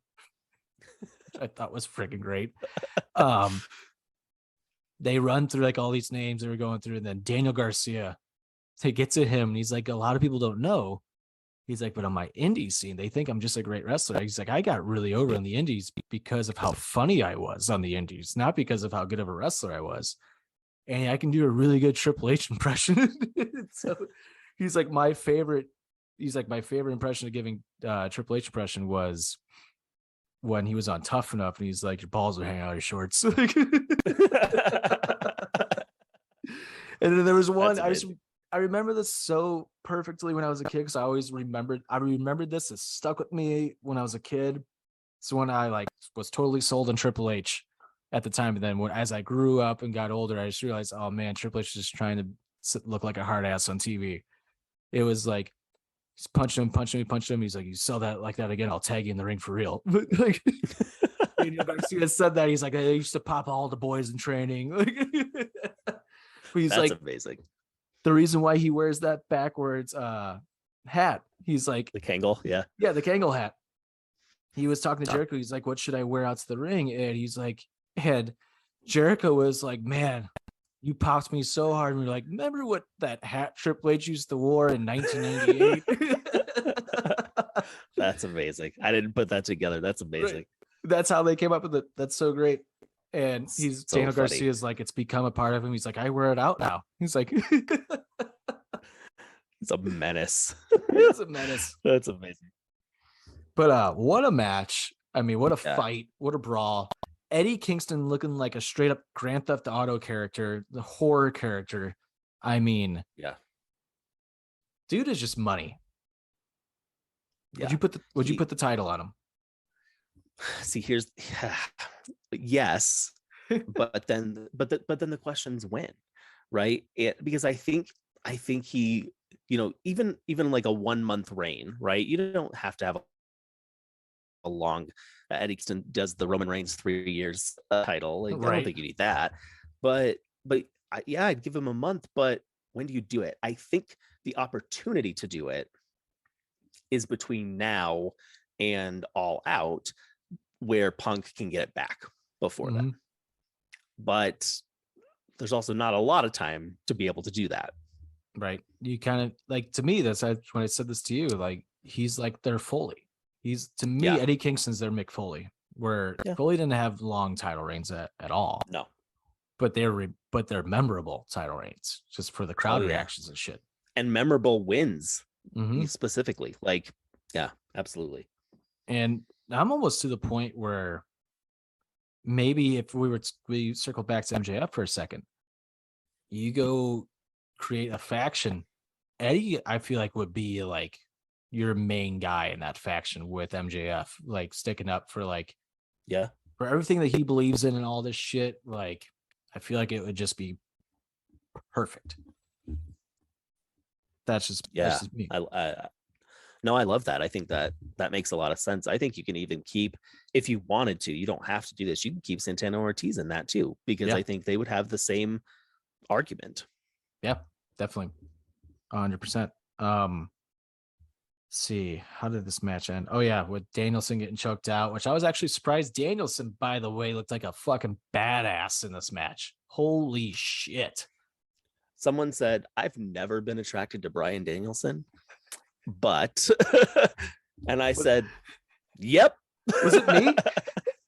which I thought was freaking great. They run through like all these names they were going through, and then Daniel Garcia, they get to him, and he's like, a lot of people don't know. He's like, but on my indie scene, they think I'm just a great wrestler. He's like, I got really over on the indies because of how funny I was on the indies, not because of how good of a wrestler I was. And I can do a really good Triple H impression. So he's like, my favorite impression of giving Triple H impression was when he was on Tough Enough, and he's like, your balls are hanging out of your shorts. And then there was one, I remember this so perfectly when I was a kid, because I remembered this. It stuck with me when I was a kid. So when I like was totally sold on Triple H at the time, and then as I grew up and got older, I just realized, oh man, Triple H is just trying to look like a hard ass on TV. It was like, he's punching him. He's like, you sell that like that again, I'll tag you in the ring for real. Like, Daniel Garcia said that. He's like, I used to pop all the boys in training. He's That's like, amazing. The reason why he wears that backwards hat, he's like, the Kangol, the Kangol hat. He was talking to Jericho. He's like, what should I wear out to the ring? And he's like, and Jericho was like, man, you popped me so hard. And we're like, remember what that hat Triple H used to wear in 1998? That's amazing. I didn't put that together. That's amazing. Right. That's how they came up with it. That's so great. And Daniel Garcia is like, it's become a part of him. He's like, I wear it out now. He's like, it's a menace. It's a menace. That's amazing. But what a match. I mean, what a fight. What a brawl. Eddie Kingston looking like a straight up Grand Theft Auto character, the horror character. I mean, dude is just money. Would you put the title on him? See, yes, but then the questions when, right? Because I think he, even like a 1 month reign, right? You don't have to have a long. Eddie Kingston does the Roman Reigns 3 years title. Like, I don't think you need that, but I'd give him a month. But when do you do it? I think the opportunity to do it is between now and All Out, where Punk can get it back before then. But there's also not a lot of time to be able to do that. Right. You kind of like, to me, that's when I said this to you, like, he's like their Foley. He's, to me, Eddie Kingston's their Mick Foley, where Foley didn't have long title reigns at all. No. But they're memorable title reigns just for the crowd reactions and shit. And memorable wins specifically. Like, yeah, absolutely. And I'm almost to the point where maybe if we circle back to MJF for a second, you go create a faction. Eddie, I feel like would be like your main guy in that faction with MJF, like sticking up for like for everything that he believes in and all this shit. Like, I feel like it would just be perfect. That's just me. No, I love that. I think that makes a lot of sense. I think you can even keep, if you wanted to, you don't have to do this. You can keep Santana Ortiz in that too, because I think they would have the same argument. Yeah, definitely. 100%. See, how did this match end? Oh yeah, with Danielson getting choked out, which I was actually surprised. Danielson, by the way, looked like a fucking badass in this match. Holy shit. Someone said, I've never been attracted to Bryan Danielson, but and I said, yep. Was it me?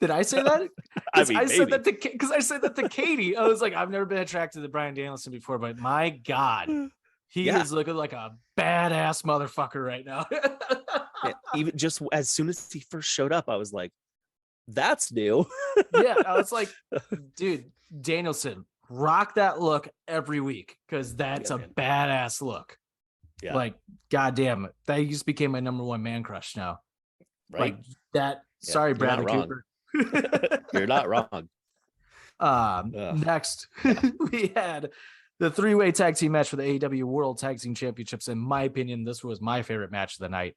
Did I say that? I mean, I said that to Katie. I was like, I've never been attracted to Bryan Danielson before, but my God, he is looking like a badass motherfucker right now. Even just as soon as he first showed up, I was like, that's new. Yeah, I was like, dude, Danielson, rock that look every week, because that's a badass look. Yeah. Like, goddamn it. That just became my number one man crush now. Right. Like that. Yeah, sorry, Bradley Cooper. You're not wrong. Next, we had the 3-way tag team match for the AEW World Tag Team Championships. In my opinion, this was my favorite match of the night.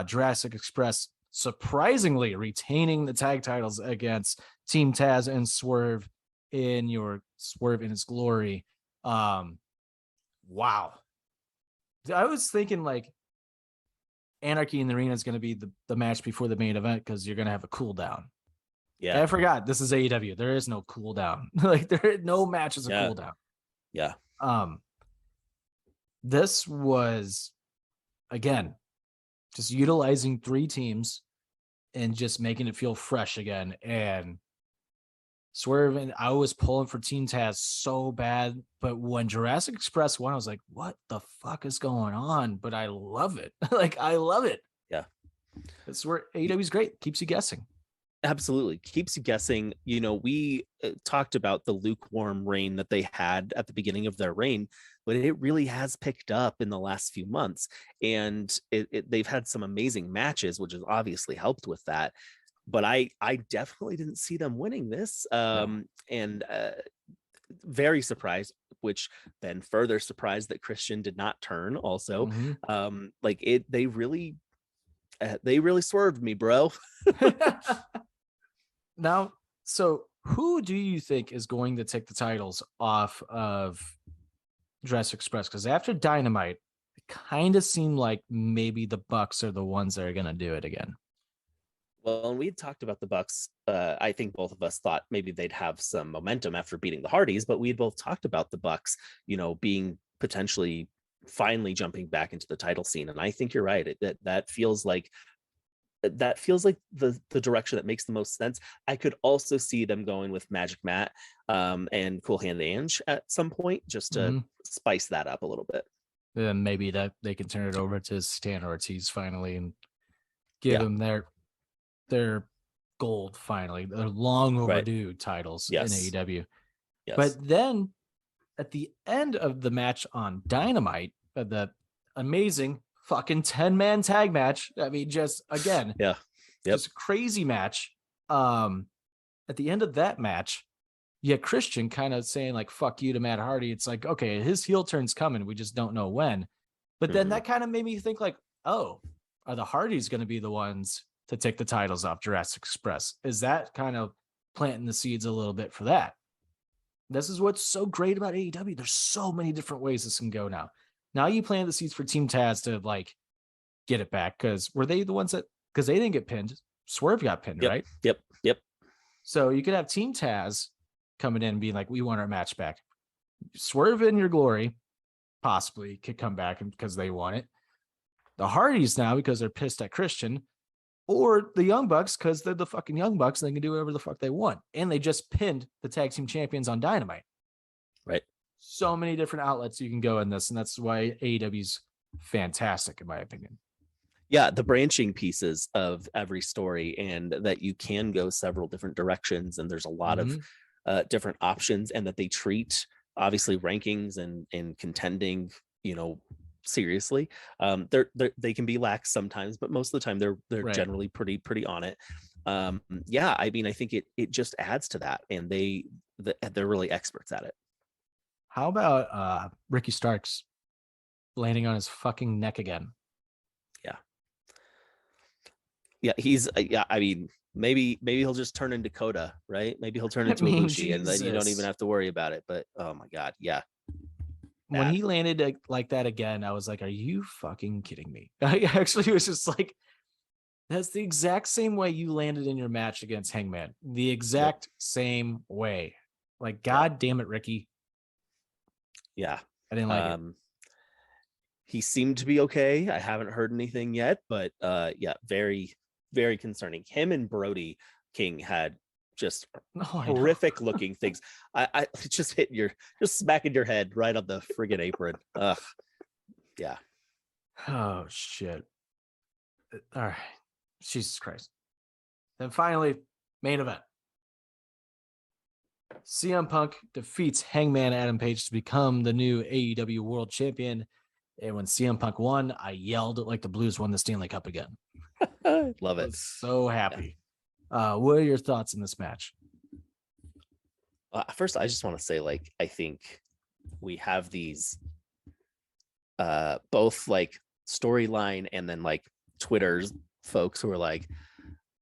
Jurassic Express surprisingly retaining the tag titles against Team Taz and Swerve in its glory. Wow. I was thinking like Anarchy in the Arena is going to be the match before the main event, because you're going to have a cool down. Yeah, and I forgot this is AEW. There is no cool down. Like no match is a cool down. Yeah. This was, again, just utilizing 3 teams and just making it feel fresh again. And Swerve, and I was pulling for Team Taz so bad, but when Jurassic Express won, I was like, what the fuck is going on? But I love it. Like, I love it. Yeah. That's where AEW's great. Keeps you guessing. Absolutely. Keeps you guessing. You know, we talked about the lukewarm reign that they had at the beginning of their reign, but it really has picked up in the last few months. And they've had some amazing matches, which has obviously helped with that. But I definitely didn't see them winning this. And very surprised, which then further surprised that Christian did not turn also. Mm-hmm. They really swerved me, bro. Now, so who do you think is going to take the titles off of Jurassic Express? Because after Dynamite, it kind of seemed like maybe the Bucks are the ones that are going to do it again. Well, we had talked about the Bucks. I think both of us thought maybe they'd have some momentum after beating the Hardys, but we had both talked about the Bucks, you know, being potentially finally jumping back into the title scene. And I think you're right. That feels like the direction that makes the most sense. I could also see them going with Magic Matt and Cool Hand Ange at some point, just to spice that up a little bit. Then maybe that they can turn it over to Stan Ortiz finally and give them their gold finally. Their long overdue titles in AEW. Yes. But then at the end of the match on Dynamite, the amazing fucking 10-man tag match. I mean, just again, just a crazy match. At the end of that match, you had Christian kind of saying like, fuck you to Matt Hardy. It's like, okay, his heel turn's coming. We just don't know when. But then that kind of made me think like, oh, are the Hardys going to be the ones to take the titles off Jurassic Express? Is that kind of planting the seeds a little bit for that? This is what's so great about AEW. There's so many different ways this can go now. Now you plant the seeds for Team Taz to like get it back, because were they the ones that, because they didn't get pinned, Swerve got pinned, right? Yep. So you could have Team Taz coming in and being like, we want our match back. Swerve in your glory possibly could come back because they want it. The Hardys now, because they're pissed at Christian, or the Young Bucks because they're the fucking Young Bucks and they can do whatever the fuck they want. And they just pinned the tag team champions on Dynamite. Right. So many different outlets you can go in this, and that's why AEW's fantastic in my opinion. Yeah, the branching pieces of every story, and that you can go several different directions, and there's a lot of different options, and that they treat obviously rankings and contending, seriously. They can be lax sometimes, but most of the time they're Right. generally pretty on it. Yeah, I mean, I think it just adds to that, and they're really experts at it. How about Ricky Starks landing on his fucking neck again? Yeah, he's yeah. I mean, maybe he'll just turn into Coda, right? Maybe he'll turn I into mean, Ibushi, and then you don't even Jesus. have to worry about it. But oh my god, yeah, When bad. he landed like that again, I was like, are you fucking kidding me? I actually was just like, that's the exact same way you landed in your match against Hangman. The exact same way. Like, god damn it, Ricky. Yeah. I didn't like it. He seemed to be okay. I haven't heard anything yet, but yeah, very, very concerning. Him and Brody King had just horrific looking things. I just just smacking your head right on the friggin' apron. Ugh. Yeah. Oh shit. All right. Jesus Christ. Then finally, main event. CM Punk defeats Hangman Adam Page to become the new AEW World Champion. And when CM Punk won, I yelled like the Blues won the Stanley Cup again. Love it. I was so happy. Yeah. What are your thoughts in this match? First, I just want to say, like, I think we have these both like storyline and then like Twitter's folks who are like,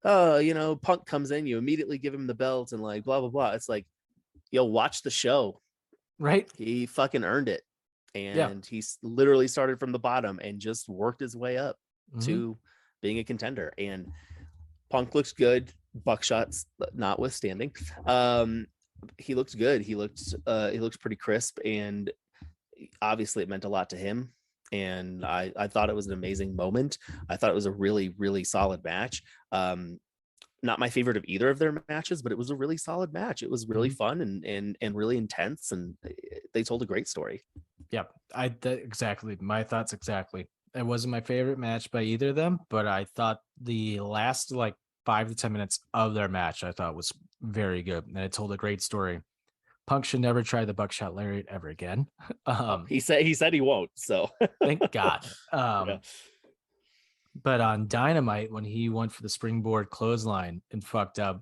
oh, Punk comes in, you immediately give him the belt and like blah blah blah. It's like, watch the show, right? He fucking earned it, and he's literally started from the bottom and just worked his way up to being a contender. And Punk looks good, buckshots notwithstanding. He looked good. He looks pretty crisp, and obviously it meant a lot to him. And I thought it was an amazing moment. I thought it was a really, really solid match. Not my favorite of either of their matches, but it was a really solid match. It was really fun and really intense, and they told a great story. Yeah, exactly. My thoughts exactly. It wasn't my favorite match by either of them, but I thought the last like 5 to 10 minutes of their match I thought was very good, and it told a great story. Punk should never try the buckshot lariat ever again. He said he won't. So thank God. But on Dynamite, when he went for the springboard clothesline and fucked up,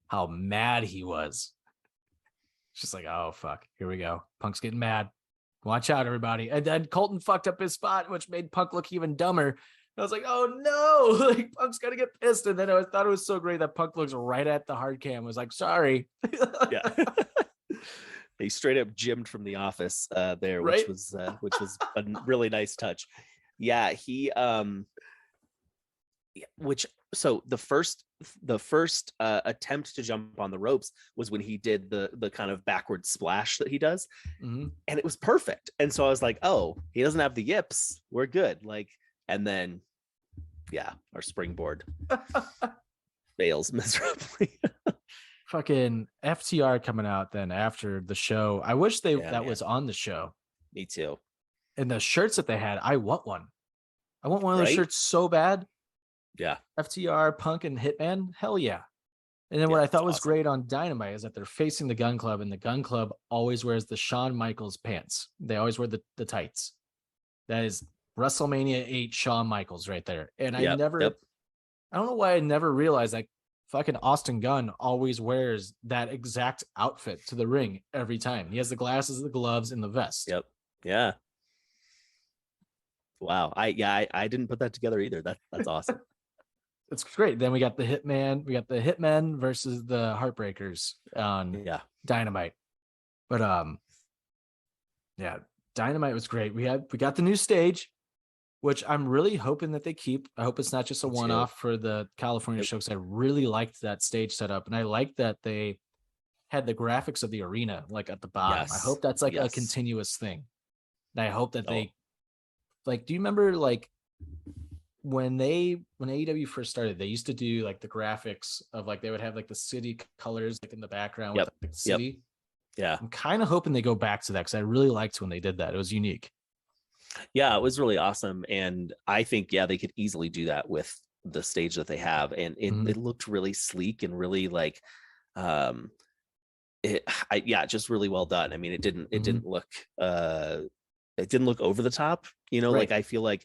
how mad he was. It's just like, oh fuck, here we go. Punk's getting mad. Watch out, everybody. And then Colton fucked up his spot, which made Punk look even dumber. I was like, oh no, like Punk's gonna get pissed. And then I thought it was so great that Punk looks right at the hard cam. Was like, sorry. Yeah. He straight up gymmed from The Office there, right? which was a really nice touch. Yeah, he so the first attempt to jump on the ropes was when he did the kind of backward splash that he does, and it was perfect. And so I was like, oh, he doesn't have the yips, we're good. Like, and then yeah, our springboard fails miserably. Fucking FTR coming out then after the show. I wish that was on the show. Me too. And the shirts that they had, I want one. I want one of those shirts so bad. Yeah. FTR, Punk, and Hitman. Hell yeah. And then what I thought was great on Dynamite is that they're facing the Gun Club, and the Gun Club always wears the Shawn Michaels pants. They always wear the tights. That is WrestleMania 8 Shawn Michaels right there. And I don't know why I never realized that fucking Austin Gunn always wears that exact outfit to the ring every time. He has the glasses, the gloves, and the vest. Yep. Yeah. Wow. I didn't put that together either. That's awesome. It's great. Then we got the Hitman. We got the Hitmen versus the Heartbreakers on Dynamite. But yeah, Dynamite was great. We got the new stage, which I'm really hoping that they keep. I hope it's not just a one-off for the California show, because I really liked that stage setup, and I like that they had the graphics of the arena like at the bottom. I hope that's like a continuous thing. And I hope that they like. Do you remember like when AEW first started, they used to do like the graphics of like they would have like the city colors like in the background with like, the city. Yeah, I'm kind of hoping they go back to that, because I really liked when they did that. It was unique. Yeah, it was really awesome. And I think, yeah, they could easily do that with the stage that they have. And it looked really sleek and really like, um, just really well done. I mean, it didn't look, over the top, Right. like I feel like,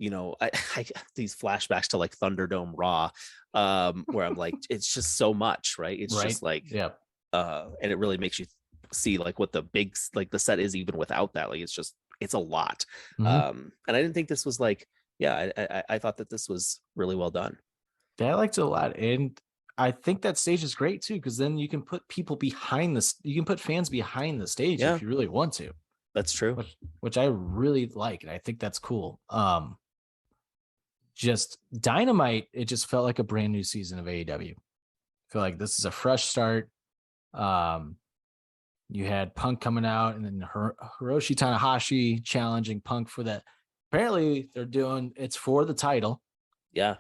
I these flashbacks to like Thunderdome Raw, where I'm like, it's just so much, right? It's Right. just like, Yeah. and it really makes you see like what the big, like the set is even without that. Like it's a lot. And I didn't think this was like, yeah, I thought that this was really well done. Yeah, I liked it a lot. And I think that stage is great too, because then you can put people behind this, you can put fans behind the stage Yeah, if you really want to, that's true. which I really like. And I think that's cool. Just Dynamite, it just felt like a brand new season of AEW. I feel like this is a fresh start. Um, you had Punk coming out, and then Hiroshi Tanahashi challenging Punk for that. Apparently, they're doing it's for the title. Yeah.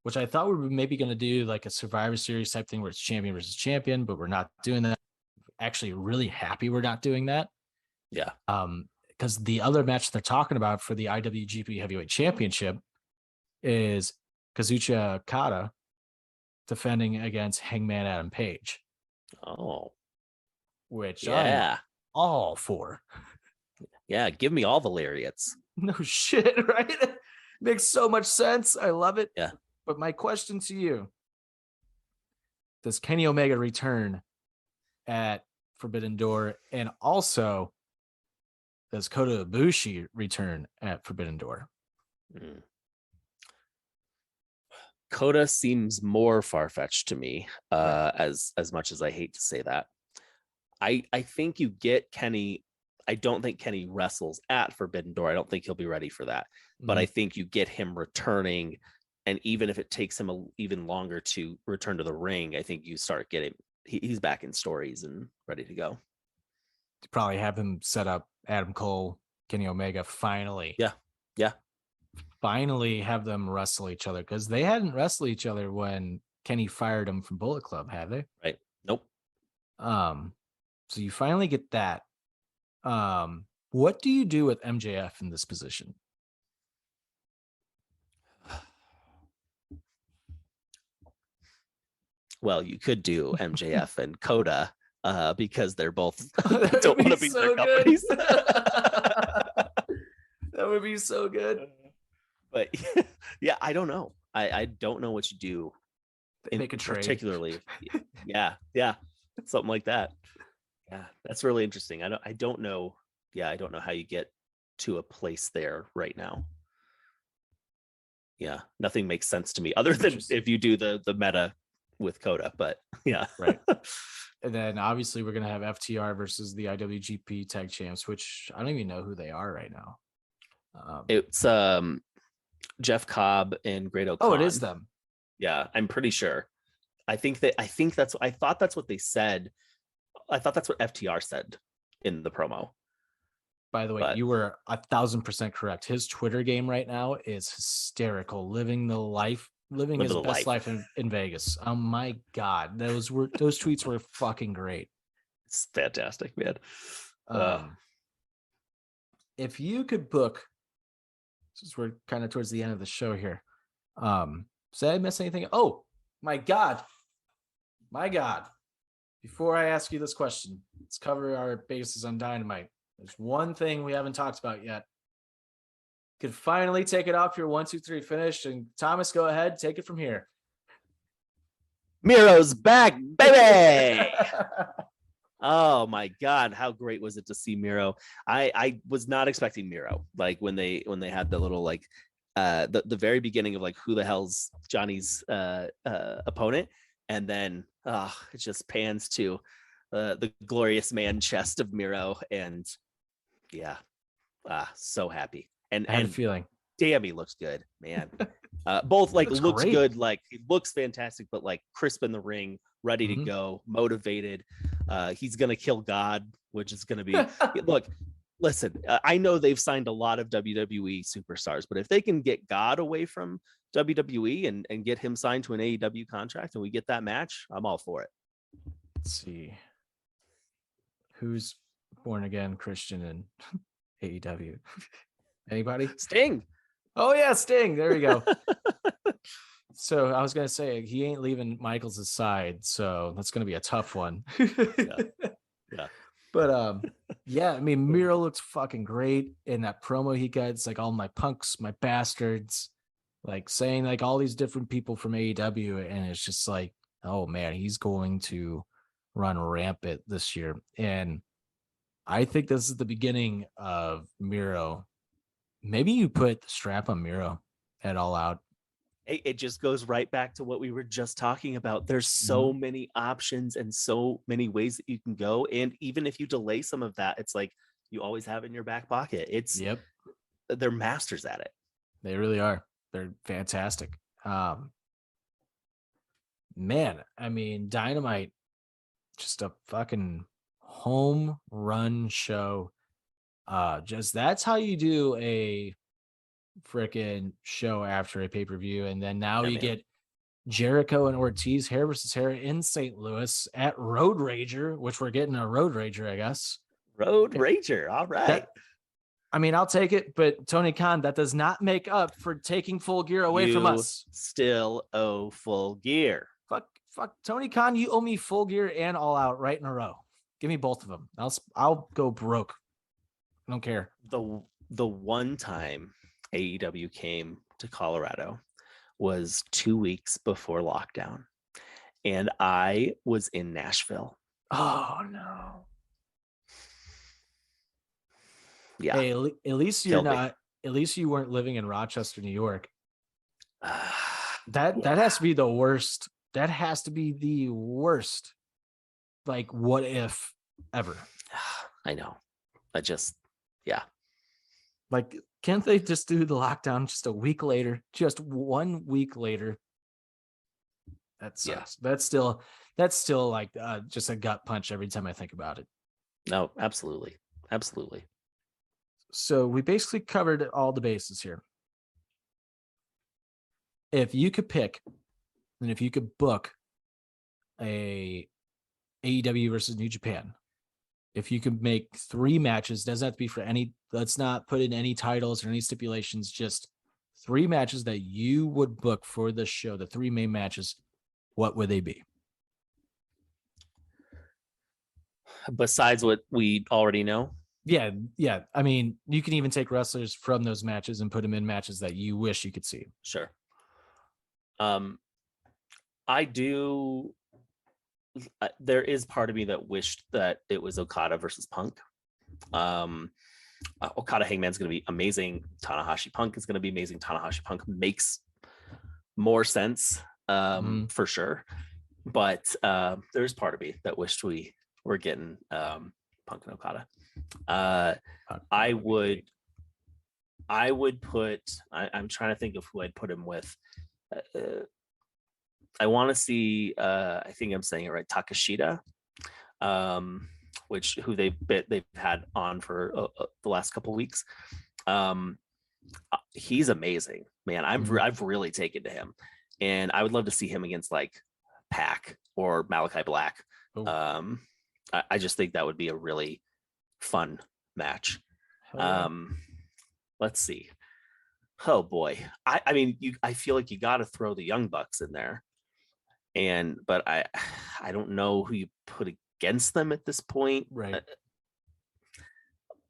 Which I thought we were maybe going to do like a Survivor Series type thing where it's champion versus champion, but we're not doing that. Actually, really happy we're not doing that. Yeah. Because the other match they're talking about for the IWGP Heavyweight Championship is Kazuchika Okada defending against Hangman Adam Page, Oh, which I'm yeah. all for. Yeah. Give me all the lariats. No shit, right? Makes so much sense. I love it. Yeah. But my question to you, does Kenny Omega return at Forbidden Door? And also, does Kota Ibushi return at Forbidden Door? Coda seems more far-fetched to me, as much as I hate to say that. I think you get Kenny. I don't think Kenny wrestles at Forbidden Door. I don't think he'll be ready for that. But I think you get him returning, and even if it takes him even longer to return to the ring, I think you start getting he's back in stories and ready to go. Probably have him set up Adam Cole, Kenny Omega finally. Yeah. Finally have them wrestle each other, because they hadn't wrestled each other when Kenny fired him from Bullet Club, had they? Right. Nope. So you finally get that. What do you do with MJF in this position? Well, you could do MJF and Coda, because they're both don't want to be so their companies. That would be so good. But yeah, I don't know. I don't know what you do. Make a trade. Particularly. Yeah. Something like that. Yeah, that's really interesting. I don't know. Yeah, I don't know how you get to a place there right now. Yeah, nothing makes sense to me other than if you do the meta with Coda, but yeah. Right. And then obviously we're gonna have FTR versus the IWGP Tag Champs, which I don't even know who they are right now. It's Jeff Cobb and Great O'Connor. Oh, it is them. Yeah, I'm pretty sure. I thought that's what they said. I thought that's what FTR said in the promo. By the way, you were 1,000% correct. His Twitter game right now is hysterical. Living his best life in Vegas. Oh my God. Those tweets were fucking great. It's fantastic, man. If you could book, since we're kind of towards the end of the show here, did I miss anything? Oh my God. Before I ask you this question, let's cover our bases on Dynamite. There's one thing we haven't talked about yet. Could finally take it off your 1, 2, 3 finish. And Thomas, go ahead, take it from here. Miro's back, baby. Oh my God, how great was it to see Miro? I was not expecting Miro. Like when they had the little like the very beginning of like who the hell's Johnny's opponent, and then it just pans to the glorious man chest of Miro, and yeah, so happy. And I had a feeling. Damn, he looks good, man. Both like looks great. good, like he looks fantastic, but like crisp in the ring, ready to go, motivated. He's gonna kill God, which is gonna be look. Listen, I know they've signed a lot of WWE superstars, but if they can get God away from WWE and get him signed to an AEW contract and we get that match, I'm all for it. Let's see. Who's born again Christian and AEW? Anybody? Sting. Oh yeah, Sting. There we go. So I was gonna say he ain't leaving Michaels' side, so that's gonna be a tough one. Yeah. But yeah, I mean Miro looks fucking great in that promo he gets, like all my punks, my bastards, like saying like all these different people from AEW, and it's just like, oh man, he's going to run rampant this year. And I think this is the beginning of Miro. Maybe you put the strap on Miro at All Out. It just goes right back to what we were just talking about. There's so many options and so many ways that you can go. And even if you delay some of that, it's like you always have it in your back pocket. They're masters at it. They really are. They're fantastic. Man, I mean, Dynamite, just a fucking home run show. Just that's how you do a freaking show after a pay-per-view. And then now you get Jericho and Ortiz hair versus hair in St. Louis at Road Rager, which we're getting a Road Rager, I guess. Road Rager. All right. I mean, I'll take it, but Tony Khan, that does not make up for taking Full Gear away from us. Still owe Full Gear. Fuck Tony Khan, you owe me Full Gear and All Out right in a row. Give me both of them. I'll go broke. I don't care. The one time AEW came to Colorado was 2 weeks before lockdown, and I was in Nashville. Oh no. Yeah. Hey, at least you're not. At least you weren't living in Rochester, New York. That has to be the worst. That has to be the worst. Like, what if ever? I know. Like, can't they just do the lockdown just a week later? Just 1 week later. That sucks. Yeah. That's still like just a gut punch every time I think about it. No, absolutely. Absolutely. So we basically covered all the bases here. If you could pick, and if you could book a AEW versus New Japan, if you could make 3 matches, doesn't have to be for any, let's not put in any titles or any stipulations, just 3 matches that you would book for the show, the 3 main matches, what would they be? Besides what we already know? Yeah. I mean, you can even take wrestlers from those matches and put them in matches that you wish you could see. Sure. I do. There is part of me that wished that it was Okada versus Punk. Okada Hangman's going to be amazing. Tanahashi Punk is going to be amazing. Tanahashi Punk makes more sense for sure. But there's part of me that wished we were getting Punk and Okada. I would put. I'm trying to think of who I'd put him with. I want to see. I think I'm saying it right. Takashita, who they've had on for the last couple of weeks. He's amazing, man. I've really taken to him, and I would love to see him against like Pac or Malachi Black. I just think that would be a really fun match. Let's see. Oh boy. I mean, I feel like you got to throw the Young Bucks in there. But I don't know who you put against them at this point. Right.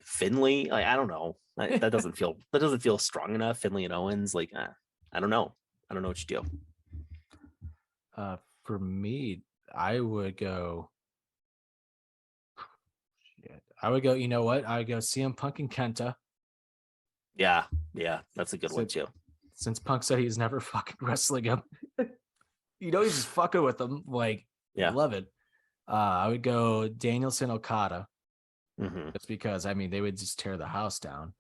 Finley, like, I don't know. That doesn't feel strong enough. Finley and Owens, like, I don't know. I don't know what you do. For me, I would go. You know what? I would go CM Punk and Kenta. Yeah, that's a good one too. Since Punk said he's never fucking wrestling him, he's just fucking with them. Like, I love it. I would go Danielson Okada. Just because, I mean, they would just tear the house down.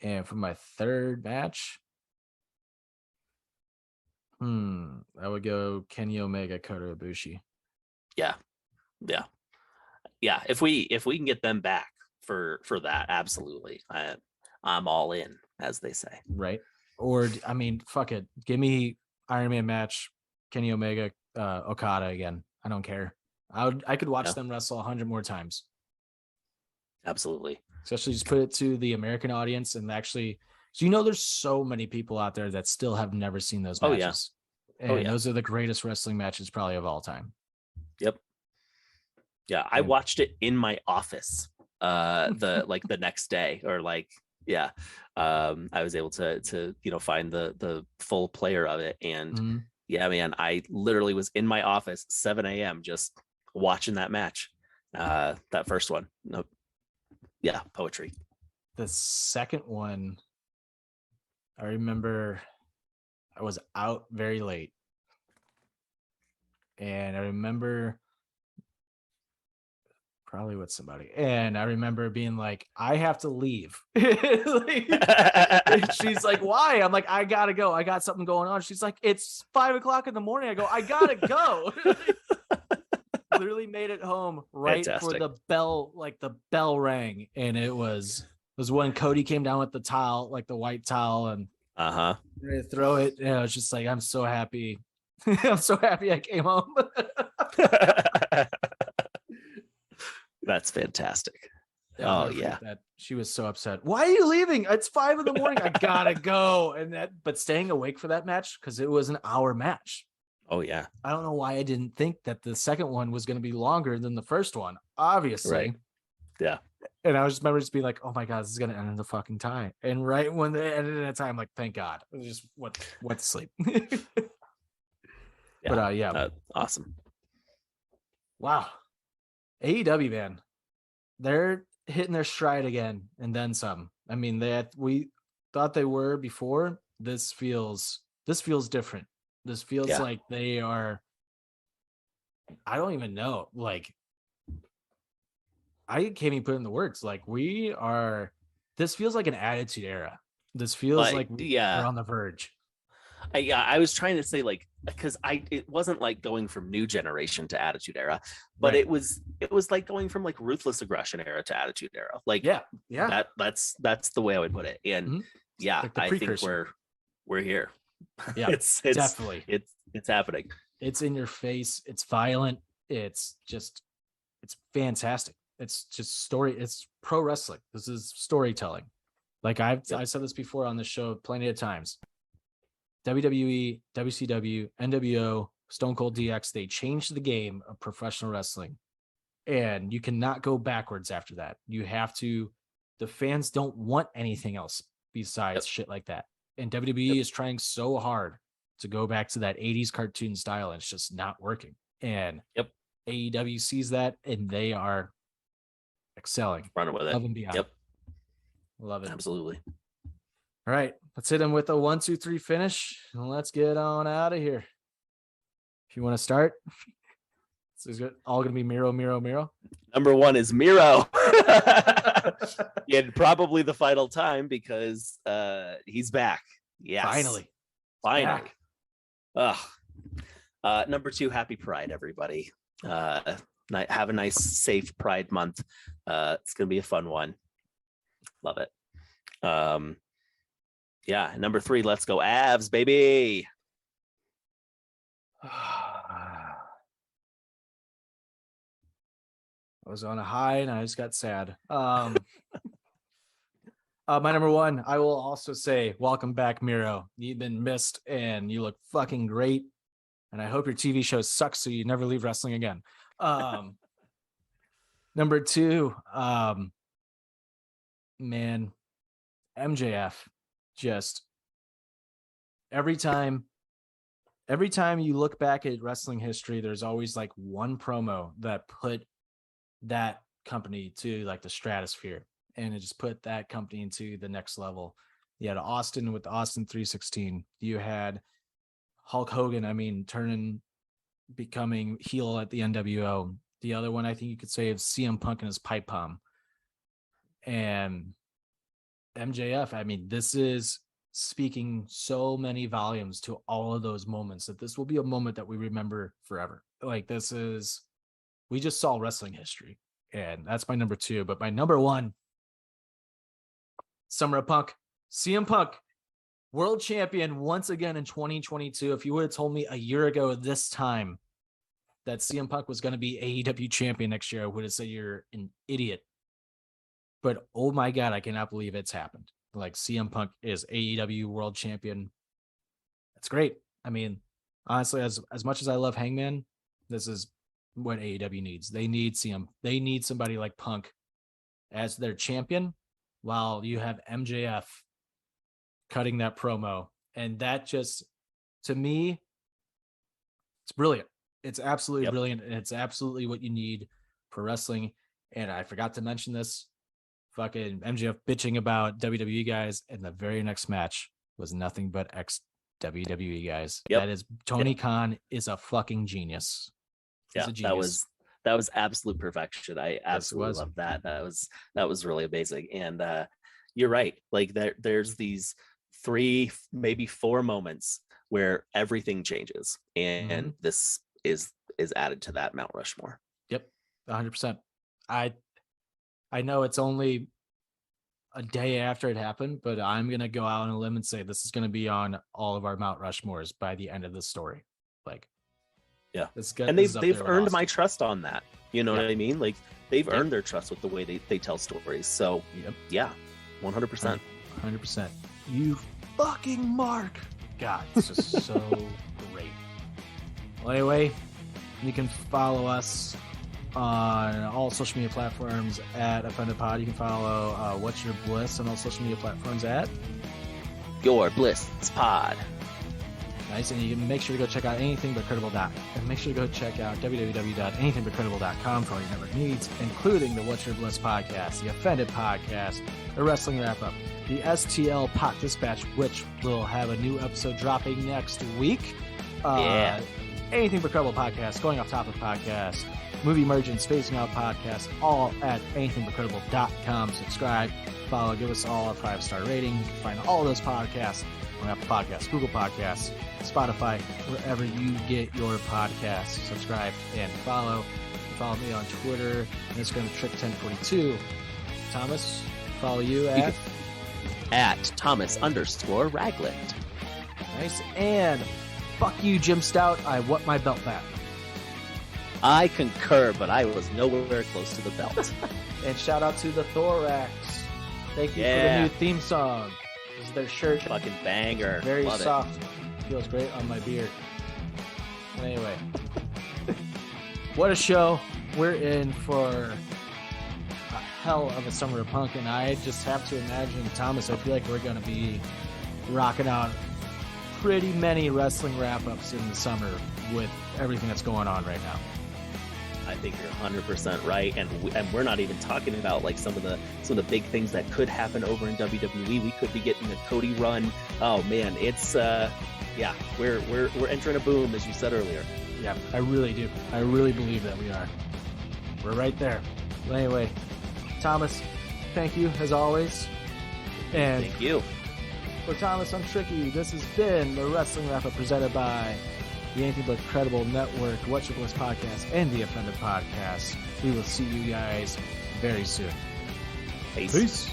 And for my third match, I would go Kenny Omega, Kota Ibushi. Yeah. If we can get them back for that, absolutely. I'm all in, as they say. Right. Or, I mean, fuck it. Give me Iron Man match, Kenny Omega, Okada again. I don't care. I could watch them wrestle 100 more times. Absolutely. especially just put it to the American audience and actually, so you know, there's so many people out there that still have never seen those matches. And those are the greatest wrestling matches probably of all time. Yep. Yeah, I watched it in my office the next day, or like, yeah. I was able to find the full player of it, and yeah, man, I literally was in my office 7 a.m. just watching that match. That first one. Yeah, poetry. The second one, I remember I was out very late. And I remember probably with somebody. And I remember being like, I have to leave. She's like, why? I'm like, I gotta go. I got something going on. She's like, it's 5 o'clock in the morning. I go, I gotta go. Literally made it home right for the bell, like the bell rang. And it was when Cody came down with the towel, like the white towel, and ready to throw it. And I was just like, I'm so happy. I'm so happy I came home. That's fantastic. Oh yeah. That she was so upset. Why are you leaving? It's 5 a.m. I gotta go. But staying awake for that match, because it was an hour match. Oh yeah. I don't know why I didn't think that the second one was going to be longer than the first one. Obviously. Right. Yeah. And I was remember just being like, oh my God, this is going to end in the fucking tie. And right when they ended in a tie, I'm like, thank God. It was just went to sleep. But yeah. Awesome. Wow. AEW, man. They're hitting their stride again and then some. I mean, we thought they were before. This feels different. This feels like they are, I don't even know. Like, I can't even put it in the words. Like, this feels like an attitude era. This feels like we're on the verge. I was trying to say, like, because it wasn't like going from new generation to attitude era, but it was like going from like ruthless aggression era to attitude era. Like, that's the way I would put it. And like I think we're here. Yeah, it's definitely it's happening. It's in your face. It's violent. It's fantastic. It's just story. It's pro wrestling. This is storytelling. Like I said this before on the show plenty of times. WWE, WCW, NWO, Stone Cold DX, they changed the game of professional wrestling. And you cannot go backwards after that. You have to, the fans don't want anything else besides shit like that. And WWE is trying so hard to go back to that 80s cartoon style, and it's just not working. And AEW sees that, and they are excelling. Running with it. Love and beyond. Yep. Love it. Absolutely. All right. Let's hit them with a 1, 2, 3 finish, and let's get on out of here. If you want to start, this is all going to be Miro, Miro, Miro. Number 1 is Miro. And probably the final time, because he's back. Yes. Finally. Number 2, happy Pride, everybody. Have a nice, safe Pride month. It's going to be a fun one. Love it. Number 3, let's go Avs, baby. I was on a high and I just got sad. My number 1, I will also say, welcome back, Miro. You've been missed and you look fucking great. And I hope your TV show sucks so you never leave wrestling again. Number 2, man, MJF. Just every time you look back at wrestling history, there's always like one promo that put that company to like the stratosphere, and it just put that company into the next level. You had Austin with Austin 316. You had Hulk Hogan, becoming heel at the NWO. The other one I think you could say is CM Punk and his pipe bomb. And MJF, this is speaking so many volumes to all of those moments, that this will be a moment that we remember forever. Like, we just saw wrestling history, and that's my number 2. But my number 1, Summer of Punk, CM Punk, world champion once again in 2022. If you would have told me a year ago at this time that CM Punk was going to be AEW champion next year, I would have said you're an idiot. But oh my God, I cannot believe it's happened. Like CM Punk is AEW World Champion. That's great. I mean, honestly, as much as I love Hangman, this is what AEW needs. They need They need somebody like Punk as their champion, while you have MJF cutting that promo. And that just, to me, it's brilliant. It's absolutely brilliant. And it's absolutely what you need for wrestling. And I forgot to mention this, fucking MJF bitching about WWE guys, and the very next match was nothing but ex-WWE guys. That is, Tony Khan is a fucking genius. He's a genius. That was absolute perfection. I absolutely love that. That was really amazing. And you're right. Like there's these 3, maybe 4 moments where everything changes, and this is added to that Mount Rushmore. Yep, 100%. I know it's only a day after it happened, but I'm gonna go out on a limb and say this is gonna be on all of our Mount Rushmores by the end of the story. Like, yeah, it's good. And they've earned my trust on that. You know what I mean? Like, they've earned their trust with the way they tell stories. So yeah, 100%. 100%. You fucking Mark. God, it's just so great. Well, anyway, you can follow us on all social media platforms at Offended Pod. You can follow What's Your Bliss on all social media platforms at Your Bliss Pod. Nice. And you can make sure to go check out anythingbutcredible.com, and make sure to go check out www.anythingbutcredible.com for all your network needs, including the What's Your Bliss podcast, the Offended podcast, the Wrestling Wrap Up, the STL Pot Dispatch, which will have a new episode dropping next week. Anything But Credible podcast, Going Off Topic podcast, Movie Emergence, Spacing Out podcast, all at anythingbutcredible.com. Subscribe, follow, give us all a 5-star rating. You can find all those podcasts on Apple Podcasts, Google Podcasts, Spotify, wherever you get your podcasts. Subscribe and follow. Follow me on Twitter and Instagram, Trick1042. Thomas, follow you at Thomas_Ragland. Nice. And fuck you, Jim Stout. I want my belt back. I concur, but I was nowhere close to the belt. And shout out to the Thorax. Thank you for the new theme song. This is their shirt. Fucking banger. Very Love soft. Feels great on my beard. Anyway. What a show. We're in for a hell of a summer of punk, and I just have to imagine, Thomas, I feel like we're going to be rocking out pretty many wrestling wrap-ups in the summer with everything that's going on right now. I think you're 100% right, and we're not even talking about like some of the big things that could happen over in WWE. We could be getting a Cody run. Oh man, it's we're entering a boom, as you said earlier. Yeah, I really do. I really believe that we are. We're right there. Well, anyway, Thomas, thank you as always. And thank you. For Thomas, I'm Tricky. This has been the Wrestling Wrap-Up presented by the Anything But Credible Network, What's Your Bliss podcast, and the Offended podcast. We will see you guys very soon. Peace. Peace.